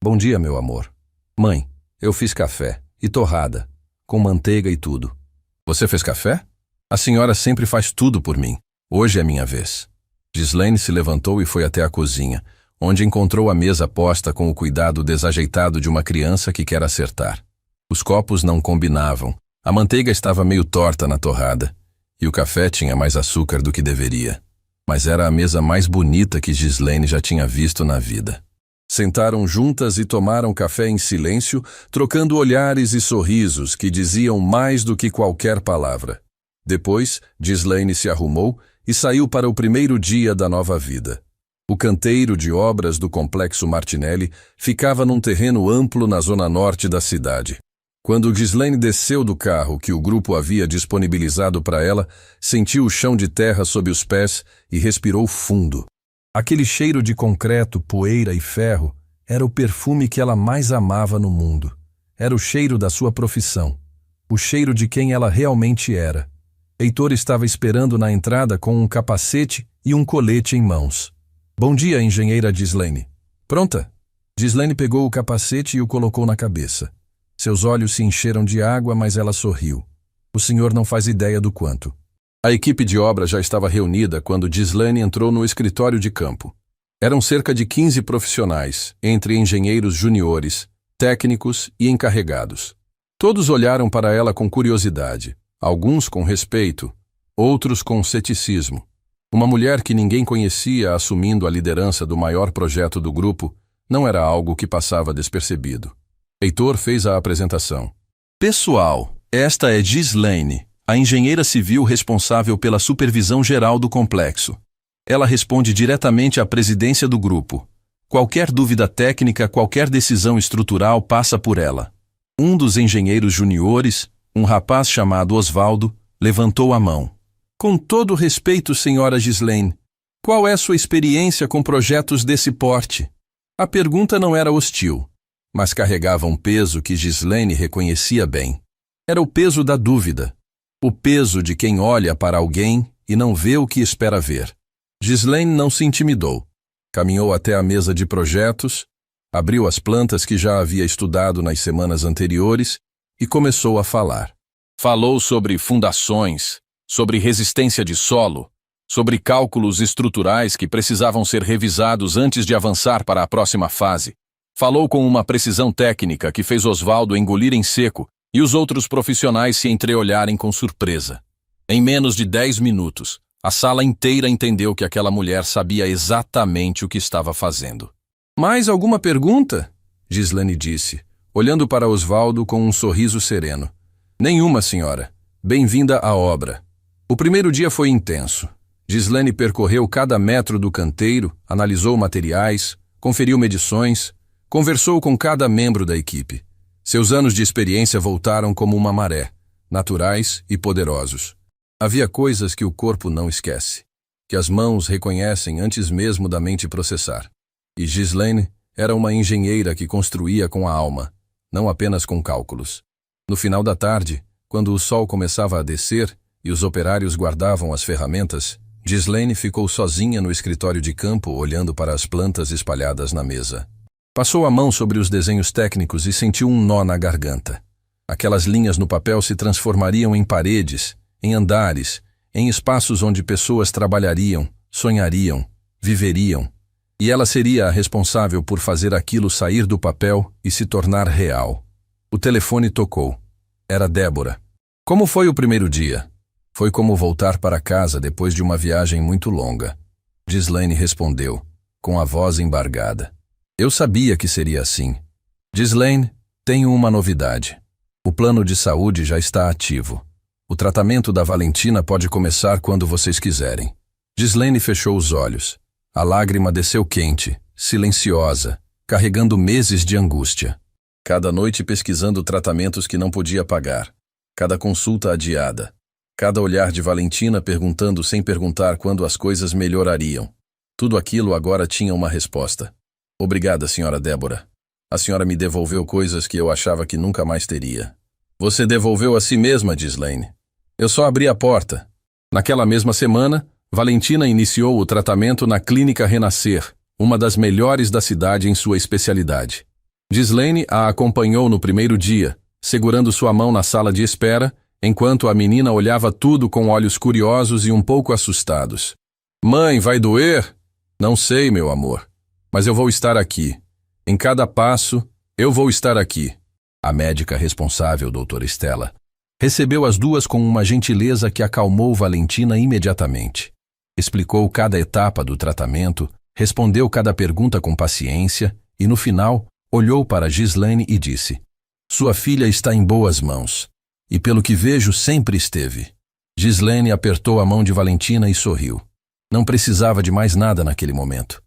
Bom dia, meu amor. Mãe, eu fiz café e torrada, com manteiga e tudo. Você fez café? A senhora sempre faz tudo por mim. Hoje é minha vez. Gislaine se levantou e foi até a cozinha, onde encontrou a mesa posta com o cuidado desajeitado de uma criança que quer acertar. Os copos não combinavam, a manteiga estava meio torta na torrada, e o café tinha mais açúcar do que deveria. Mas era a mesa mais bonita que Gislaine já tinha visto na vida. Sentaram juntas e tomaram café em silêncio, trocando olhares e sorrisos que diziam mais do que qualquer palavra. Depois, Gislaine se arrumou e saiu para o primeiro dia da nova vida. O canteiro de obras do Complexo Martinelli ficava num terreno amplo na zona norte da cidade. Quando Gislaine desceu do carro que o grupo havia disponibilizado para ela, sentiu o chão de terra sob os pés e respirou fundo. Aquele cheiro de concreto, poeira e ferro era o perfume que ela mais amava no mundo. Era o cheiro da sua profissão, o cheiro de quem ela realmente era. Heitor estava esperando na entrada com um capacete e um colete em mãos. Bom dia, engenheira Gislaine. Pronta? Gislaine pegou o capacete e o colocou na cabeça. Seus olhos se encheram de água, mas ela sorriu. O senhor não faz ideia do quanto. A equipe de obra já estava reunida quando Gislaine entrou no escritório de campo. Eram cerca de 15 profissionais, entre engenheiros juniores, técnicos e encarregados. Todos olharam para ela com curiosidade, alguns com respeito, outros com ceticismo. Uma mulher que ninguém conhecia assumindo a liderança do maior projeto do grupo não era algo que passava despercebido. Heitor fez a apresentação. Pessoal, esta é Gislaine, a engenheira civil responsável pela supervisão geral do complexo. Ela responde diretamente à presidência do grupo. Qualquer dúvida técnica, qualquer decisão estrutural passa por ela. Um dos engenheiros juniores, um rapaz chamado Osvaldo, levantou a mão. Com todo respeito, senhora Gislaine, qual é sua experiência com projetos desse porte? A pergunta não era hostil, mas carregava um peso que Gislaine reconhecia bem. Era o peso da dúvida, o peso de quem olha para alguém e não vê o que espera ver. Gislaine não se intimidou. Caminhou até a mesa de projetos, abriu as plantas que já havia estudado nas semanas anteriores e começou a falar. Falou sobre fundações, sobre resistência de solo, sobre cálculos estruturais que precisavam ser revisados antes de avançar para a próxima fase. Falou com uma precisão técnica que fez Osvaldo engolir em seco e os outros profissionais se entreolharem com surpresa. Em menos de 10 minutos, a sala inteira entendeu que aquela mulher sabia exatamente o que estava fazendo. Mais alguma pergunta? Gislaine disse, olhando para Osvaldo com um sorriso sereno. Nenhuma, senhora. Bem-vinda à obra. O primeiro dia foi intenso. Gislaine percorreu cada metro do canteiro, analisou materiais, conferiu medições, conversou com cada membro da equipe. Seus anos de experiência voltaram como uma maré, naturais e poderosos. Havia coisas que o corpo não esquece, que as mãos reconhecem antes mesmo da mente processar. E Gislaine era uma engenheira que construía com a alma, não apenas com cálculos. No final da tarde, quando o sol começava a descer e os operários guardavam as ferramentas, Gislaine ficou sozinha no escritório de campo olhando para as plantas espalhadas na mesa. Passou a mão sobre os desenhos técnicos e sentiu um nó na garganta. Aquelas linhas no papel se transformariam em paredes, em andares, em espaços onde pessoas trabalhariam, sonhariam, viveriam. E ela seria a responsável por fazer aquilo sair do papel e se tornar real. O telefone tocou. Era Débora. Como foi o primeiro dia? Foi como voltar para casa depois de uma viagem muito longa. Ghislaine respondeu, com a voz embargada. Eu sabia que seria assim. Ghislaine, tenho uma novidade. O plano de saúde já está ativo. O tratamento da Valentina pode começar quando vocês quiserem. Ghislaine fechou os olhos. A lágrima desceu quente, silenciosa, carregando meses de angústia. Cada noite pesquisando tratamentos que não podia pagar. Cada consulta adiada. Cada olhar de Valentina perguntando sem perguntar quando as coisas melhorariam. Tudo aquilo agora tinha uma resposta. Obrigada, senhora Débora. A senhora me devolveu coisas que eu achava que nunca mais teria. Você devolveu a si mesma, Ghislaine. Eu só abri a porta. Naquela mesma semana, Valentina iniciou o tratamento na Clínica Renascer, uma das melhores da cidade em sua especialidade. Ghislaine a acompanhou no primeiro dia, segurando sua mão na sala de espera, enquanto a menina olhava tudo com olhos curiosos e um pouco assustados. Mãe, vai doer? Não sei, meu amor. Mas eu vou estar aqui. Em cada passo, eu vou estar aqui. A médica responsável, doutora Estela, recebeu as duas com uma gentileza que acalmou Valentina imediatamente. Explicou cada etapa do tratamento, respondeu cada pergunta com paciência e, no final, olhou para Ghislaine e disse: Sua filha está em boas mãos. E pelo que vejo, sempre esteve. Ghislaine apertou a mão de Valentina e sorriu. Não precisava de mais nada naquele momento.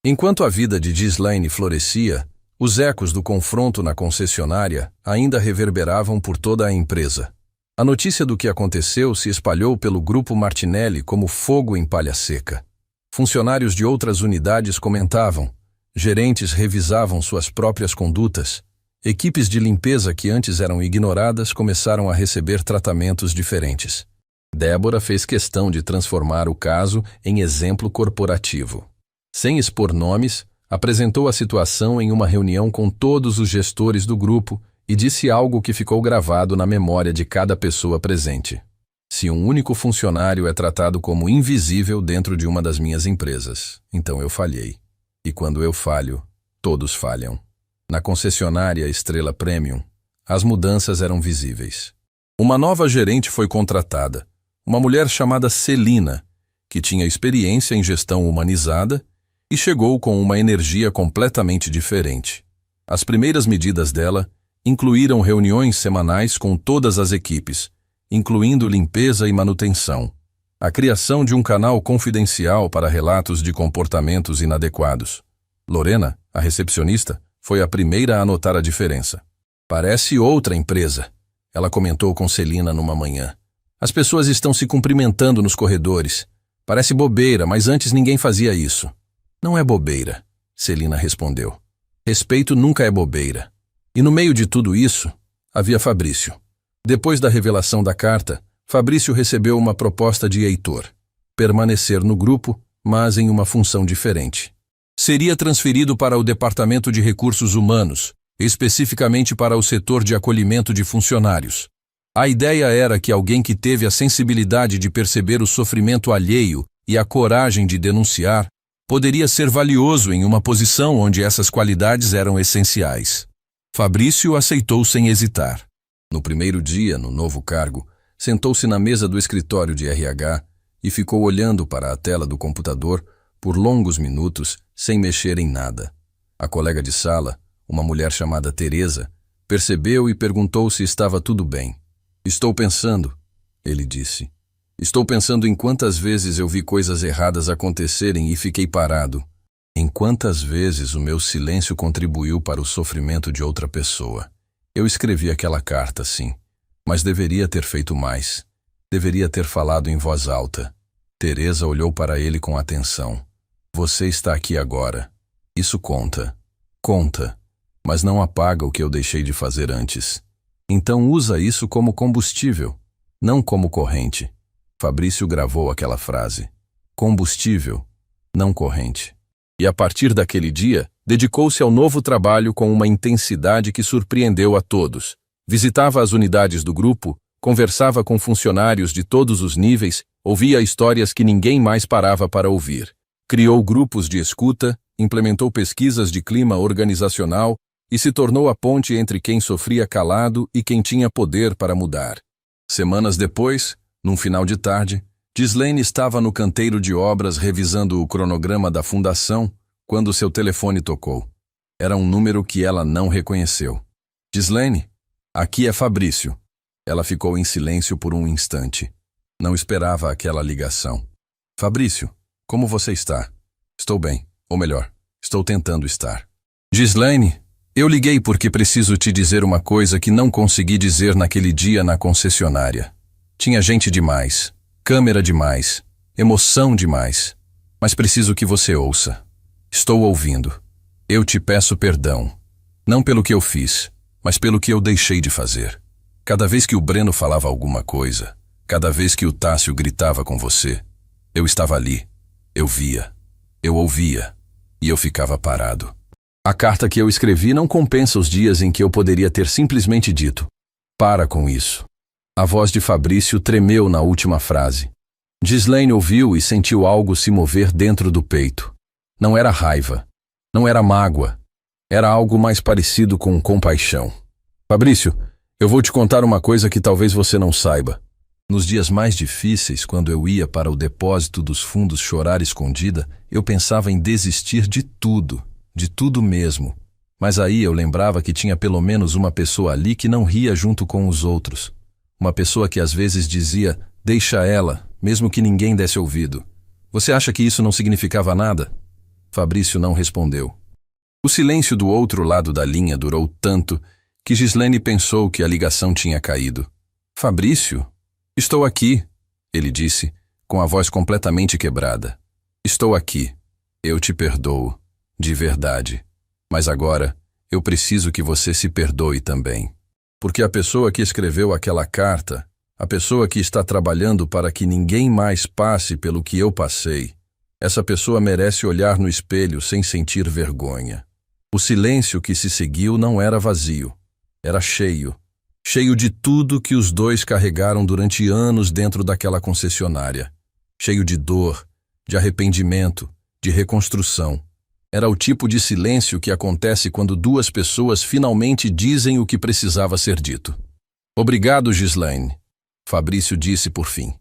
Enquanto a vida de Ghislaine florescia, os ecos do confronto na concessionária ainda reverberavam por toda a empresa. A notícia do que aconteceu se espalhou pelo grupo Martinelli como fogo em palha seca. Funcionários de outras unidades comentavam, gerentes revisavam suas próprias condutas, equipes de limpeza que antes eram ignoradas começaram a receber tratamentos diferentes. Débora fez questão de transformar o caso em exemplo corporativo. Sem expor nomes, apresentou a situação em uma reunião com todos os gestores do grupo e disse algo que ficou gravado na memória de cada pessoa presente. Se um único funcionário é tratado como invisível dentro de uma das minhas empresas, então eu falhei. E quando eu falho, todos falham. Na concessionária Estrela Premium, as mudanças eram visíveis. Uma nova gerente foi contratada, uma mulher chamada Celina, que tinha experiência em gestão humanizada e chegou com uma energia completamente diferente. As primeiras medidas dela incluíram reuniões semanais com todas as equipes, incluindo limpeza e manutenção. A criação de um canal confidencial para relatos de comportamentos inadequados. Lorena, a recepcionista, foi a primeira a notar a diferença. Parece outra empresa, ela comentou com Celina numa manhã. As pessoas estão se cumprimentando nos corredores. Parece bobeira, mas antes ninguém fazia isso. Não é bobeira, Celina respondeu. Respeito nunca é bobeira. E no meio de tudo isso, havia Fabrício. Depois da revelação da carta, Fabrício recebeu uma proposta de Heitor. Permanecer no grupo, mas em uma função diferente. Seria transferido para o Departamento de Recursos Humanos, especificamente para o setor de acolhimento de funcionários. A ideia era que alguém que teve a sensibilidade de perceber o sofrimento alheio e a coragem de denunciar poderia ser valioso em uma posição onde essas qualidades eram essenciais. Fabrício aceitou sem hesitar. No primeiro dia, no novo cargo, sentou-se na mesa do escritório de RH e ficou olhando para a tela do computador por longos minutos, sem mexer em nada. A colega de sala, uma mulher chamada Teresa, percebeu e perguntou se estava tudo bem. Estou pensando, ele disse. Estou pensando em quantas vezes eu vi coisas erradas acontecerem e fiquei parado. Em quantas vezes o meu silêncio contribuiu para o sofrimento de outra pessoa. Eu escrevi aquela carta, sim, mas deveria ter feito mais. Deveria ter falado em voz alta. Teresa olhou para ele com atenção. Você está aqui agora. Isso conta. Conta. Mas não apaga o que eu deixei de fazer antes. Então usa isso como combustível, não como corrente. Fabrício gravou aquela frase. Combustível, não corrente. E a partir daquele dia, Dedicou-se ao novo trabalho com uma intensidade que surpreendeu a todos. Visitava as unidades do grupo, conversava com funcionários de todos os níveis, ouvia histórias que ninguém mais parava para ouvir. Criou grupos de escuta, implementou pesquisas de clima organizacional e se tornou a ponte entre quem sofria calado e quem tinha poder para mudar. Semanas depois, num final de tarde, Ghislaine estava no canteiro de obras revisando o cronograma da fundação quando seu telefone tocou. Era um número que ela não reconheceu. Ghislaine, aqui é Fabrício. Ela ficou em silêncio por um instante. Não esperava aquela ligação. Fabrício, como você está? Estou bem, ou melhor, estou tentando estar. Ghislaine, eu liguei porque preciso te dizer uma coisa que não consegui dizer naquele dia na concessionária. Tinha gente demais, câmera demais, emoção demais. Mas preciso que você ouça. Estou ouvindo. Eu te peço perdão. Não pelo que eu fiz, mas pelo que eu deixei de fazer. Cada vez que o Breno falava alguma coisa, cada vez que o Tássio gritava com você, eu estava ali, eu via, eu ouvia, e eu ficava parado. A carta que eu escrevi não compensa os dias em que eu poderia ter simplesmente dito: para com isso. A voz de Fabrício tremeu na última frase. Ghislaine ouviu e sentiu algo se mover dentro do peito. Não era raiva, não era mágoa, era algo mais parecido com compaixão. Fabrício, eu vou te contar uma coisa que talvez você não saiba. Nos dias mais difíceis, quando eu ia para o depósito dos fundos chorar escondida, eu pensava em desistir de tudo mesmo. Mas aí eu lembrava que tinha pelo menos uma pessoa ali que não ria junto com os outros. Uma pessoa que às vezes dizia, deixa ela, mesmo que ninguém desse ouvido. Você acha que isso não significava nada? Fabrício não respondeu. O silêncio do outro lado da linha durou tanto que Ghislaine pensou que a ligação tinha caído. Fabrício? Estou aqui, ele disse, com a voz completamente quebrada. Estou aqui. Eu te perdoo, de verdade. Mas agora, eu preciso que você se perdoe também. Porque a pessoa que escreveu aquela carta, a pessoa que está trabalhando para que ninguém mais passe pelo que eu passei, essa pessoa merece olhar no espelho sem sentir vergonha. O silêncio que se seguiu não era vazio, era cheio. Cheio de tudo que os dois carregaram durante anos dentro daquela concessionária. Cheio de dor, de arrependimento, de reconstrução. Era o tipo de silêncio que acontece quando duas pessoas finalmente dizem o que precisava ser dito. Obrigado, Ghislaine, Fabrício disse por fim.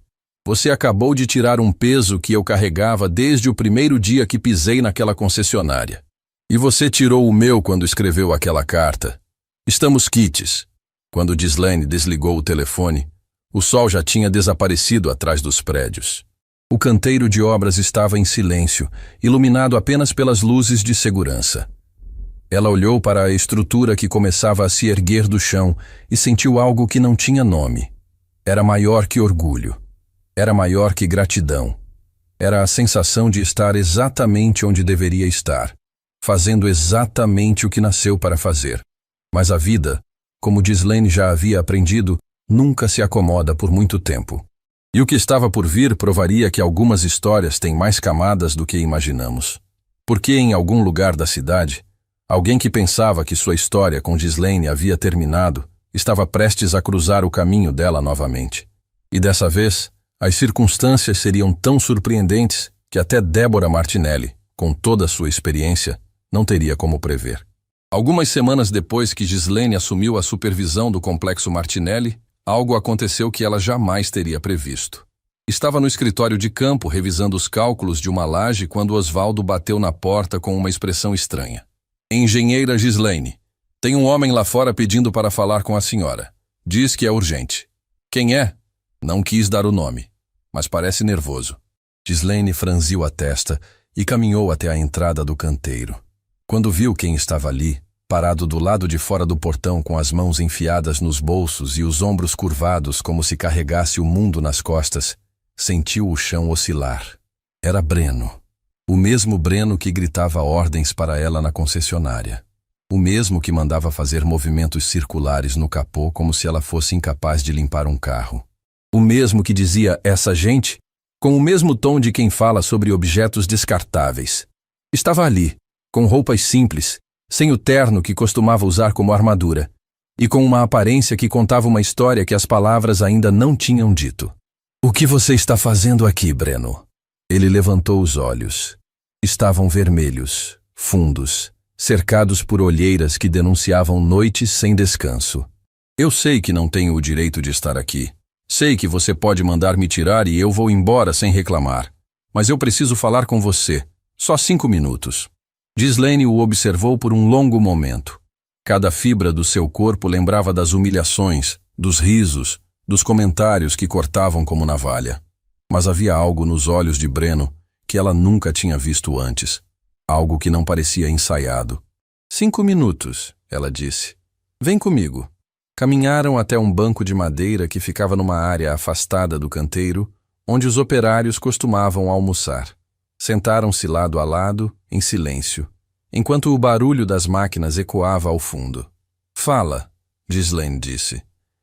Você acabou de tirar um peso que eu carregava desde o primeiro dia que pisei naquela concessionária. E você tirou o meu quando escreveu aquela carta. Estamos quites. Quando Ghislaine desligou o telefone, o sol já tinha desaparecido atrás dos prédios. O canteiro de obras estava em silêncio, iluminado apenas pelas luzes de segurança. Ela olhou para a estrutura que começava a se erguer do chão e sentiu algo que não tinha nome. Era maior que orgulho. Era maior que gratidão. Era a sensação de estar exatamente onde deveria estar, fazendo exatamente o que nasceu para fazer. Mas a vida, como Ghislaine já havia aprendido, nunca se acomoda por muito tempo. E o que estava por vir provaria que algumas histórias têm mais camadas do que imaginamos. Porque em algum lugar da cidade, alguém que pensava que sua história com Ghislaine havia terminado, estava prestes a cruzar o caminho dela novamente. E dessa vez, as circunstâncias seriam tão surpreendentes que até Débora Martinelli, com toda a sua experiência, não teria como prever. Algumas semanas depois que Ghislaine assumiu a supervisão do Complexo Martinelli, algo aconteceu que ela jamais teria previsto. Estava no escritório de campo revisando os cálculos de uma laje quando Osvaldo bateu na porta com uma expressão estranha. Engenheira Ghislaine, tem um homem lá fora pedindo para falar com a senhora. Diz que é urgente. Quem é? Não quis dar o nome, mas parece nervoso. Ghislaine franziu a testa e caminhou até a entrada do canteiro. Quando viu quem estava ali, parado do lado de fora do portão com as mãos enfiadas nos bolsos e os ombros curvados como se carregasse o mundo nas costas, sentiu o chão oscilar. Era Breno. O mesmo Breno que gritava ordens para ela na concessionária. O mesmo que mandava fazer movimentos circulares no capô como se ela fosse incapaz de limpar um carro. O mesmo que dizia essa gente, com o mesmo tom de quem fala sobre objetos descartáveis. Estava ali, com roupas simples, sem o terno que costumava usar como armadura, e com uma aparência que contava uma história que as palavras ainda não tinham dito. "O que você está fazendo aqui, Breno?" Ele levantou os olhos. Estavam vermelhos, fundos, cercados por olheiras que denunciavam noites sem descanso. "Eu sei que não tenho o direito de estar aqui. Sei que você pode mandar me tirar e eu vou embora sem reclamar. Mas eu preciso falar com você. Só 5 minutos. Ghislaine o observou por um longo momento. Cada fibra do seu corpo lembrava das humilhações, dos risos, dos comentários que cortavam como navalha. Mas havia algo nos olhos de Breno que ela nunca tinha visto antes. Algo que não parecia ensaiado. 5 minutos, ela disse. "Vem comigo." Caminharam até um banco de madeira que ficava numa área afastada do canteiro, onde os operários costumavam almoçar. Sentaram-se lado a lado, em silêncio, enquanto o barulho das máquinas ecoava ao fundo. "Fala", Ghislaine disse.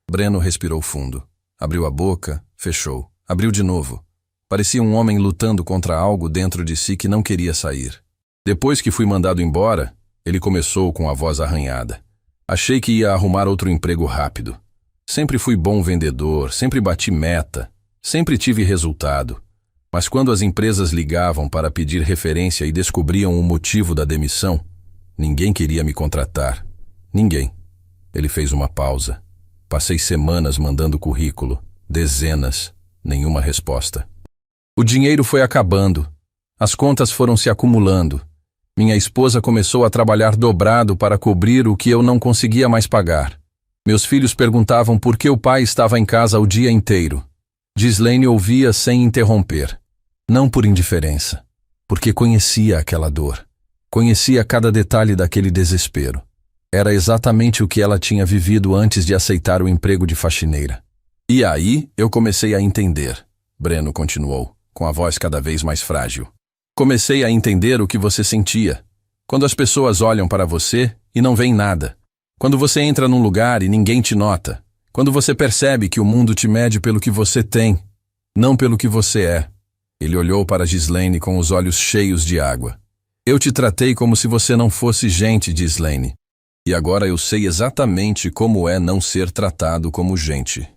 Breno respirou fundo. Abriu a boca, fechou. Abriu de novo. Parecia um homem lutando contra algo dentro de si que não queria sair. "Depois que fui mandado embora", ele começou com a voz arranhada. "Achei que ia arrumar outro emprego rápido. Sempre fui bom vendedor, sempre bati meta, sempre tive resultado. Mas quando as empresas ligavam para pedir referência e descobriam o motivo da demissão, ninguém queria me contratar. Ninguém." Ele fez uma pausa. "Passei semanas mandando currículo, dezenas, nenhuma resposta. O dinheiro foi acabando. As contas foram se acumulando. Minha esposa começou a trabalhar dobrado para cobrir o que eu não conseguia mais pagar. Meus filhos perguntavam por que o pai estava em casa o dia inteiro." Ghislaine ouvia sem interromper. Não por indiferença, porque conhecia aquela dor. Conhecia cada detalhe daquele desespero. Era exatamente o que ela tinha vivido antes de aceitar o emprego de faxineira. "E aí eu comecei a entender", Breno continuou, com a voz cada vez mais frágil. "Comecei a entender o que você sentia. Quando as pessoas olham para você e não veem nada. Quando você entra num lugar e ninguém te nota. Quando você percebe que o mundo te mede pelo que você tem, não pelo que você é." Ele olhou para Ghislaine com os olhos cheios de água. "Eu te tratei como se você não fosse gente, Ghislaine. E agora eu sei exatamente como é não ser tratado como gente.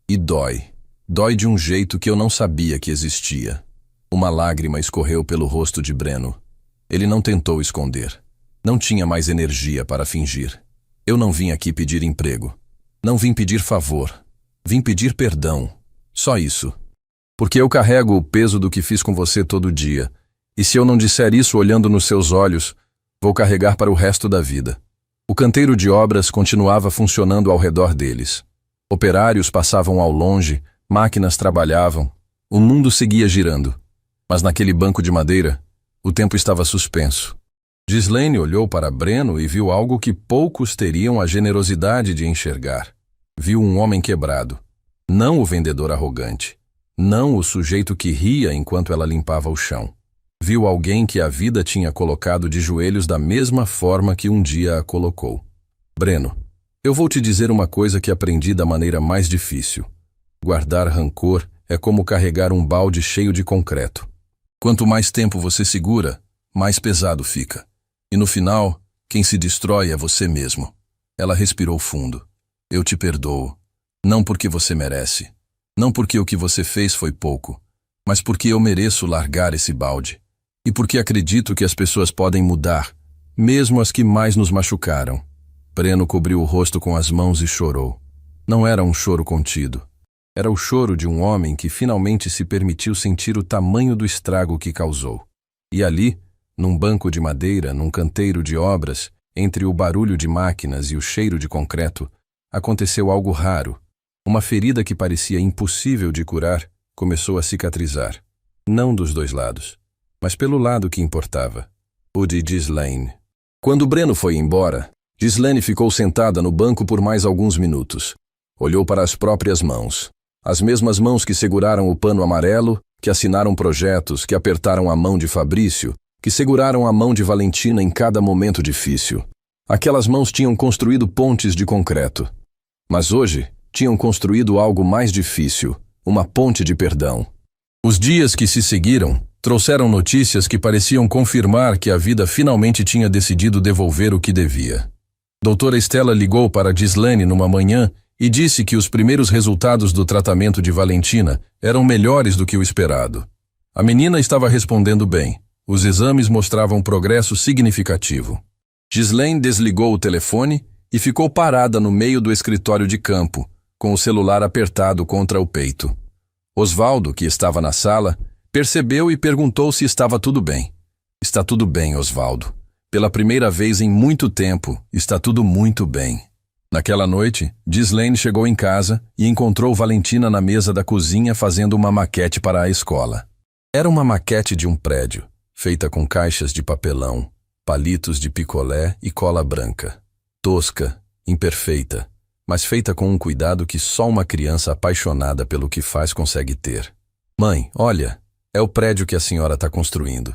E dói. Dói de um jeito que eu não sabia que existia." Uma lágrima escorreu pelo rosto de Breno. Ele não tentou esconder. Não tinha mais energia para fingir. "Eu não vim aqui pedir emprego. Não vim pedir favor. Vim pedir perdão. Só isso. Porque eu carrego o peso do que fiz com você todo dia. E se eu não disser isso olhando nos seus olhos, vou carregar para o resto da vida." O canteiro de obras continuava funcionando ao redor deles. Operários passavam ao longe, máquinas trabalhavam, o mundo seguia girando. Mas naquele banco de madeira, o tempo estava suspenso. Ghislaine olhou para Breno e viu algo que poucos teriam a generosidade de enxergar. Viu um homem quebrado. Não o vendedor arrogante. Não o sujeito que ria enquanto ela limpava o chão. Viu alguém que a vida tinha colocado de joelhos da mesma forma que um dia a colocou. "Breno, eu vou te dizer uma coisa que aprendi da maneira mais difícil. Guardar rancor é como carregar um balde cheio de concreto. Quanto mais tempo você segura, mais pesado fica. E no final, quem se destrói é você mesmo." Ela respirou fundo. "Eu te perdoo. Não porque você merece. Não porque o que você fez foi pouco, mas porque eu mereço largar esse balde. E porque acredito que as pessoas podem mudar, mesmo as que mais nos machucaram." Breno cobriu o rosto com as mãos e chorou. Não era um choro contido. Era o choro de um homem que finalmente se permitiu sentir o tamanho do estrago que causou. E ali, num banco de madeira, num canteiro de obras, entre o barulho de máquinas e o cheiro de concreto, aconteceu algo raro. Uma ferida que parecia impossível de curar começou a cicatrizar. Não dos dois lados, mas pelo lado que importava, o de Ghislaine. Quando Breno foi embora, Ghislaine ficou sentada no banco por mais alguns minutos. Olhou para as próprias mãos. As mesmas mãos que seguraram o pano amarelo, que assinaram projetos, que apertaram a mão de Fabrício, que seguraram a mão de Valentina em cada momento difícil. Aquelas mãos tinham construído pontes de concreto. Mas hoje, tinham construído algo mais difícil, uma ponte de perdão. Os dias que se seguiram Trouxeram notícias que pareciam confirmar que a vida finalmente tinha decidido devolver o que devia. Doutora Estela ligou para Ghislaine numa manhã e disse que os primeiros resultados do tratamento de Valentina eram melhores do que o esperado. A menina estava respondendo bem. Os exames mostravam progresso significativo. Ghislaine desligou o telefone e ficou parada no meio do escritório de campo, com o celular apertado contra o peito. Osvaldo, que estava na sala, percebeu e perguntou se estava tudo bem. Está tudo bem, Osvaldo. Pela primeira vez em muito tempo, está tudo muito bem. Naquela noite, Ghislaine chegou em casa e encontrou Valentina na mesa da cozinha fazendo uma maquete para a escola. Era uma maquete de um prédio, feita com caixas de papelão, palitos de picolé e cola branca. Tosca, imperfeita, mas feita com um cuidado que só uma criança apaixonada pelo que faz consegue ter. Mãe, olha, é o prédio que a senhora está construindo.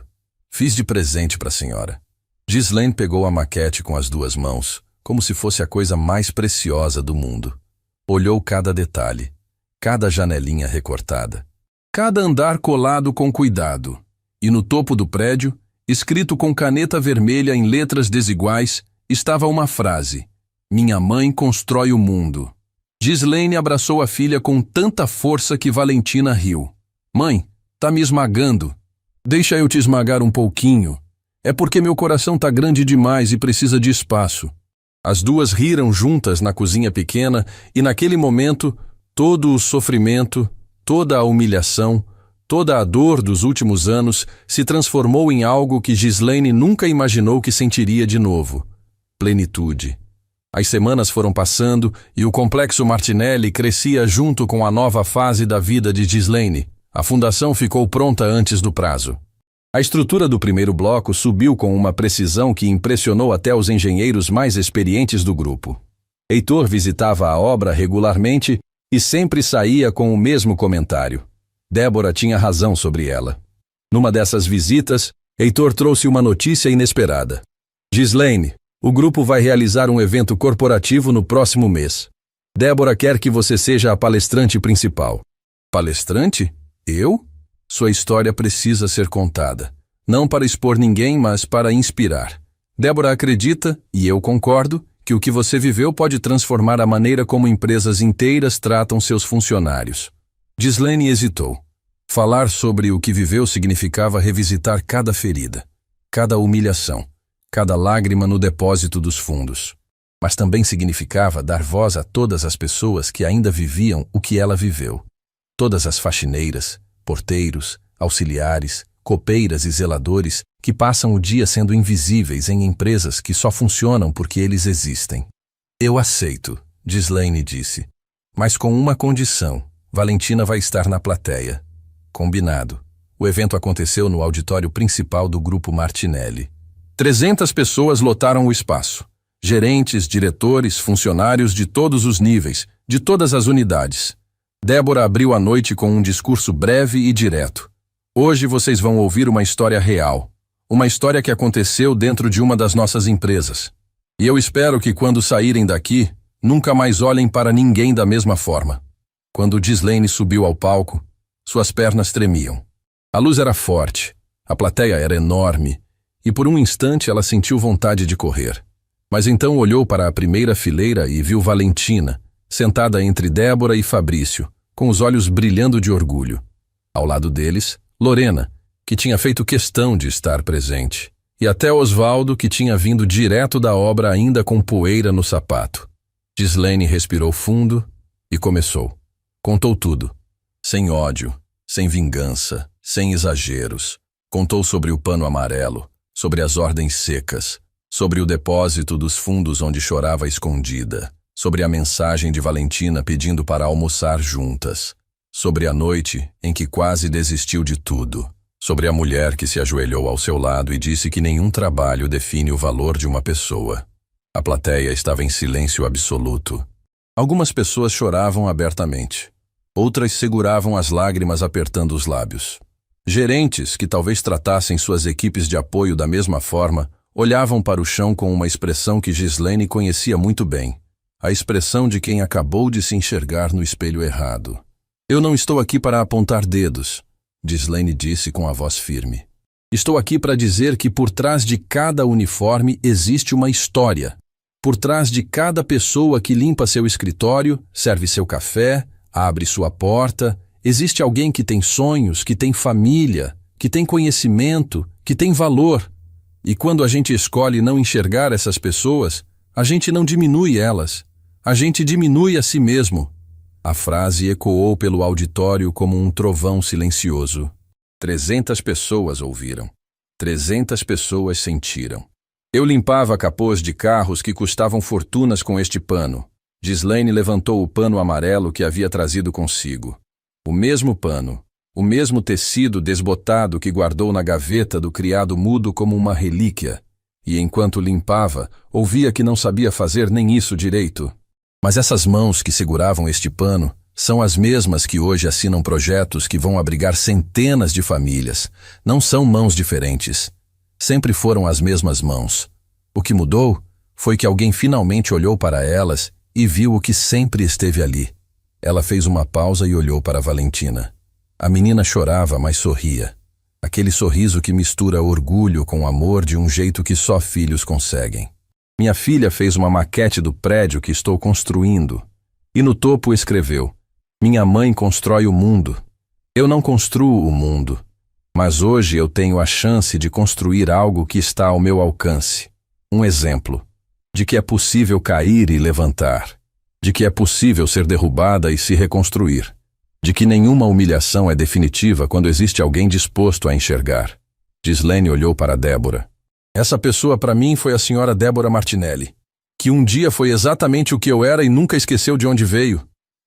Fiz de presente para a senhora. Ghislaine pegou a maquete com as duas mãos, como se fosse a coisa mais preciosa do mundo. Olhou cada detalhe, cada janelinha recortada, cada andar colado com cuidado, e no topo do prédio, escrito com caneta vermelha em letras desiguais, estava uma frase: "Minha mãe constrói o mundo." Ghislaine abraçou a filha com tanta força que Valentina riu. "Mãe, tá me esmagando." "Deixa eu te esmagar um pouquinho. É porque meu coração tá grande demais e precisa de espaço." As duas riram juntas na cozinha pequena e naquele momento, todo o sofrimento, toda a humilhação, toda a dor dos últimos anos se transformou em algo que Ghislaine nunca imaginou que sentiria de novo: plenitude. As semanas foram passando e o complexo Martinelli crescia junto com a nova fase da vida de Ghislaine. A fundação ficou pronta antes do prazo. A estrutura do primeiro bloco subiu com uma precisão que impressionou até os engenheiros mais experientes do grupo. Heitor visitava a obra regularmente e sempre saía com o mesmo comentário: Débora tinha razão sobre ela. Numa dessas visitas, Heitor trouxe uma notícia inesperada. "Ghislaine, o grupo vai realizar um evento corporativo no próximo mês. Débora quer que você seja a palestrante principal." "Palestrante? Eu?" "Sua história precisa ser contada. Não para expor ninguém, mas para inspirar. Débora acredita, e eu concordo, que o que você viveu pode transformar a maneira como empresas inteiras tratam seus funcionários." Ghislaine hesitou. Falar sobre o que viveu significava revisitar cada ferida, cada humilhação, cada lágrima no depósito dos fundos. Mas também significava dar voz a todas as pessoas que ainda viviam o que ela viveu. Todas as faxineiras, porteiros, auxiliares, copeiras e zeladores que passam o dia sendo invisíveis em empresas que só funcionam porque eles existem. "Eu aceito", Ghislaine disse, "mas com uma condição: Valentina vai estar na plateia." Combinado. O evento aconteceu no auditório principal do Grupo Martinelli. 300 pessoas lotaram o espaço. Gerentes, diretores, funcionários de todos os níveis, de todas as unidades. Débora abriu a noite com um discurso breve e direto. "Hoje vocês vão ouvir uma história real. Uma história que aconteceu dentro de uma das nossas empresas. E eu espero que quando saírem daqui, nunca mais olhem para ninguém da mesma forma." Quando Ghislaine subiu ao palco, suas pernas tremiam. A luz era forte, a plateia era enorme, e por um instante ela sentiu vontade de correr. Mas então olhou para a primeira fileira e viu Valentina, sentada entre Débora e Fabrício, com os olhos brilhando de orgulho. Ao lado deles, Lorena, que tinha feito questão de estar presente, e até Osvaldo, que tinha vindo direto da obra ainda com poeira no sapato. Ghislaine respirou fundo e começou. Contou tudo. Sem ódio, sem vingança, sem exageros. Contou sobre o pano amarelo, sobre as ordens secas, sobre o depósito dos fundos onde chorava escondida, sobre a mensagem de Valentina pedindo para almoçar juntas, sobre a noite em que quase desistiu de tudo, sobre a mulher que se ajoelhou ao seu lado e disse que nenhum trabalho define o valor de uma pessoa. A plateia estava em silêncio absoluto. Algumas pessoas choravam abertamente. Outras seguravam as lágrimas apertando os lábios. Gerentes, que talvez tratassem suas equipes de apoio da mesma forma, olhavam para o chão com uma expressão que Ghislaine conhecia muito bem. A expressão de quem acabou de se enxergar no espelho errado. "Eu não estou aqui para apontar dedos. Ghislaine disse com a voz firme. Estou aqui para dizer que por trás de cada uniforme existe uma história. Por trás de cada pessoa que limpa seu escritório, serve seu café, abre sua porta, existe alguém que tem sonhos, que tem família, que tem conhecimento, que tem valor. E quando a gente escolhe não enxergar essas pessoas, a gente não diminui elas, a gente diminui a si mesmo. A frase ecoou pelo auditório como um trovão silencioso. 300 pessoas ouviram. 300 pessoas sentiram. Eu limpava capôs de carros que custavam fortunas com este pano. Ghislaine levantou o pano amarelo que havia trazido consigo. O mesmo pano, o mesmo tecido desbotado que guardou na gaveta do criado mudo como uma relíquia. E enquanto limpava, ouvia que não sabia fazer nem isso direito. Mas essas mãos que seguravam este pano são as mesmas que hoje assinam projetos que vão abrigar centenas de famílias. Não são mãos diferentes. Sempre foram as mesmas mãos. O que mudou foi que alguém finalmente olhou para elas e viu o que sempre esteve ali. Ela fez uma pausa e olhou para Valentina. A menina chorava, mas sorria. Aquele sorriso que mistura orgulho com amor de um jeito que só filhos conseguem. Minha filha fez uma maquete do prédio que estou construindo. E no topo escreveu: minha mãe constrói o mundo. Eu não construo o mundo. Mas hoje eu tenho a chance de construir algo que está ao meu alcance. Um exemplo de que é possível cair e levantar. De que é possível ser derrubada e se reconstruir. De que nenhuma humilhação é definitiva quando existe alguém disposto a enxergar. Ghislaine olhou para Débora. Essa pessoa para mim foi a senhora Débora Martinelli, que um dia foi exatamente o que eu era e nunca esqueceu de onde veio.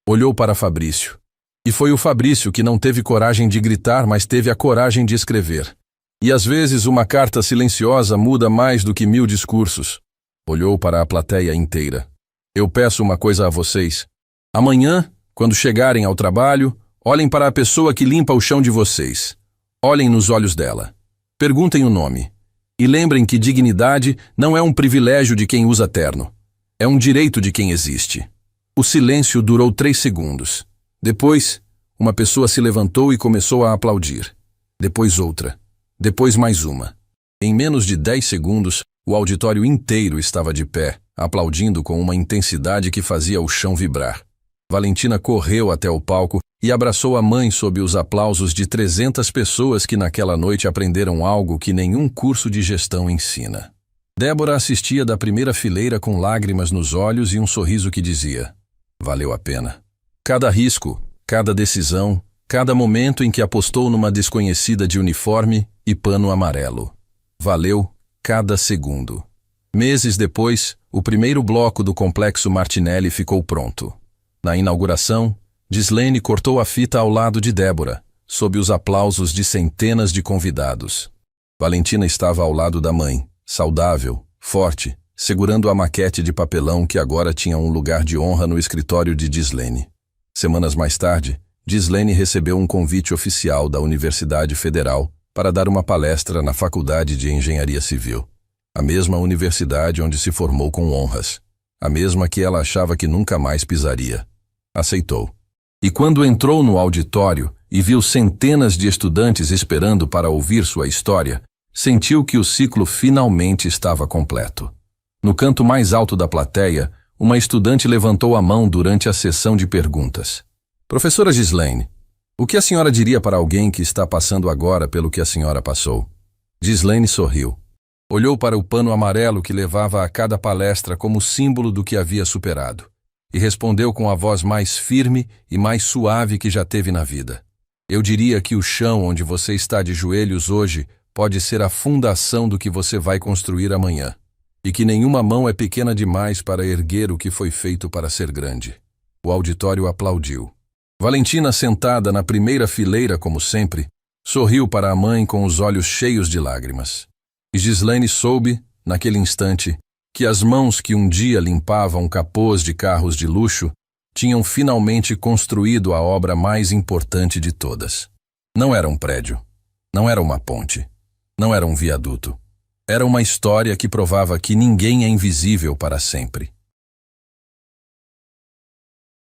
Olhou para Fabrício. E foi o Fabrício que não teve coragem de gritar, mas teve a coragem de escrever. E às vezes uma carta silenciosa muda mais do que 1000 discursos. Olhou para a plateia inteira. Eu peço uma coisa a vocês. Amanhã, quando chegarem ao trabalho, olhem para a pessoa que limpa o chão de vocês. Olhem nos olhos dela. Perguntem o nome. E lembrem que dignidade não é um privilégio de quem usa terno. É um direito de quem existe. O silêncio durou 3 segundos. Depois, uma pessoa se levantou e começou a aplaudir. Depois outra. Depois mais uma. Em menos de 10 segundos, o auditório inteiro estava de pé, aplaudindo com uma intensidade que fazia o chão vibrar. Valentina correu até o palco e abraçou a mãe sob os aplausos de 300 pessoas que naquela noite aprenderam algo que nenhum curso de gestão ensina. Débora assistia da primeira fileira com lágrimas nos olhos e um sorriso que dizia: valeu a pena. Cada risco, cada decisão, cada momento em que apostou numa desconhecida de uniforme e pano amarelo. Valeu cada segundo. Meses depois, o primeiro bloco do Complexo Martinelli ficou pronto. Na inauguração, Ghislaine cortou a fita ao lado de Débora, sob os aplausos de centenas de convidados. Valentina estava ao lado da mãe, saudável, forte, segurando a maquete de papelão que agora tinha um lugar de honra no escritório de Ghislaine. Semanas mais tarde, Ghislaine recebeu um convite oficial da Universidade Federal para dar uma palestra na Faculdade de Engenharia Civil. A mesma universidade onde se formou com honras. A mesma que ela achava que nunca mais pisaria. Aceitou. E quando entrou no auditório e viu centenas de estudantes esperando para ouvir sua história, sentiu que o ciclo finalmente estava completo. No canto mais alto da plateia, uma estudante levantou a mão durante a sessão de perguntas. Professora Ghislaine, o que a senhora diria para alguém que está passando agora pelo que a senhora passou? Ghislaine sorriu. Olhou para o pano amarelo que levava a cada palestra como símbolo do que havia superado. E respondeu com a voz mais firme e mais suave que já teve na vida. Eu diria que o chão onde você está de joelhos hoje pode ser a fundação do que você vai construir amanhã. E que nenhuma mão é pequena demais para erguer o que foi feito para ser grande. O auditório aplaudiu. Valentina, sentada na primeira fileira como sempre, sorriu para a mãe com os olhos cheios de lágrimas. E Ghislaine soube, naquele instante, que as mãos que um dia limpavam capôs de carros de luxo tinham finalmente construído a obra mais importante de todas. Não era um prédio, não era uma ponte, não era um viaduto. Era uma história que provava que ninguém é invisível para sempre.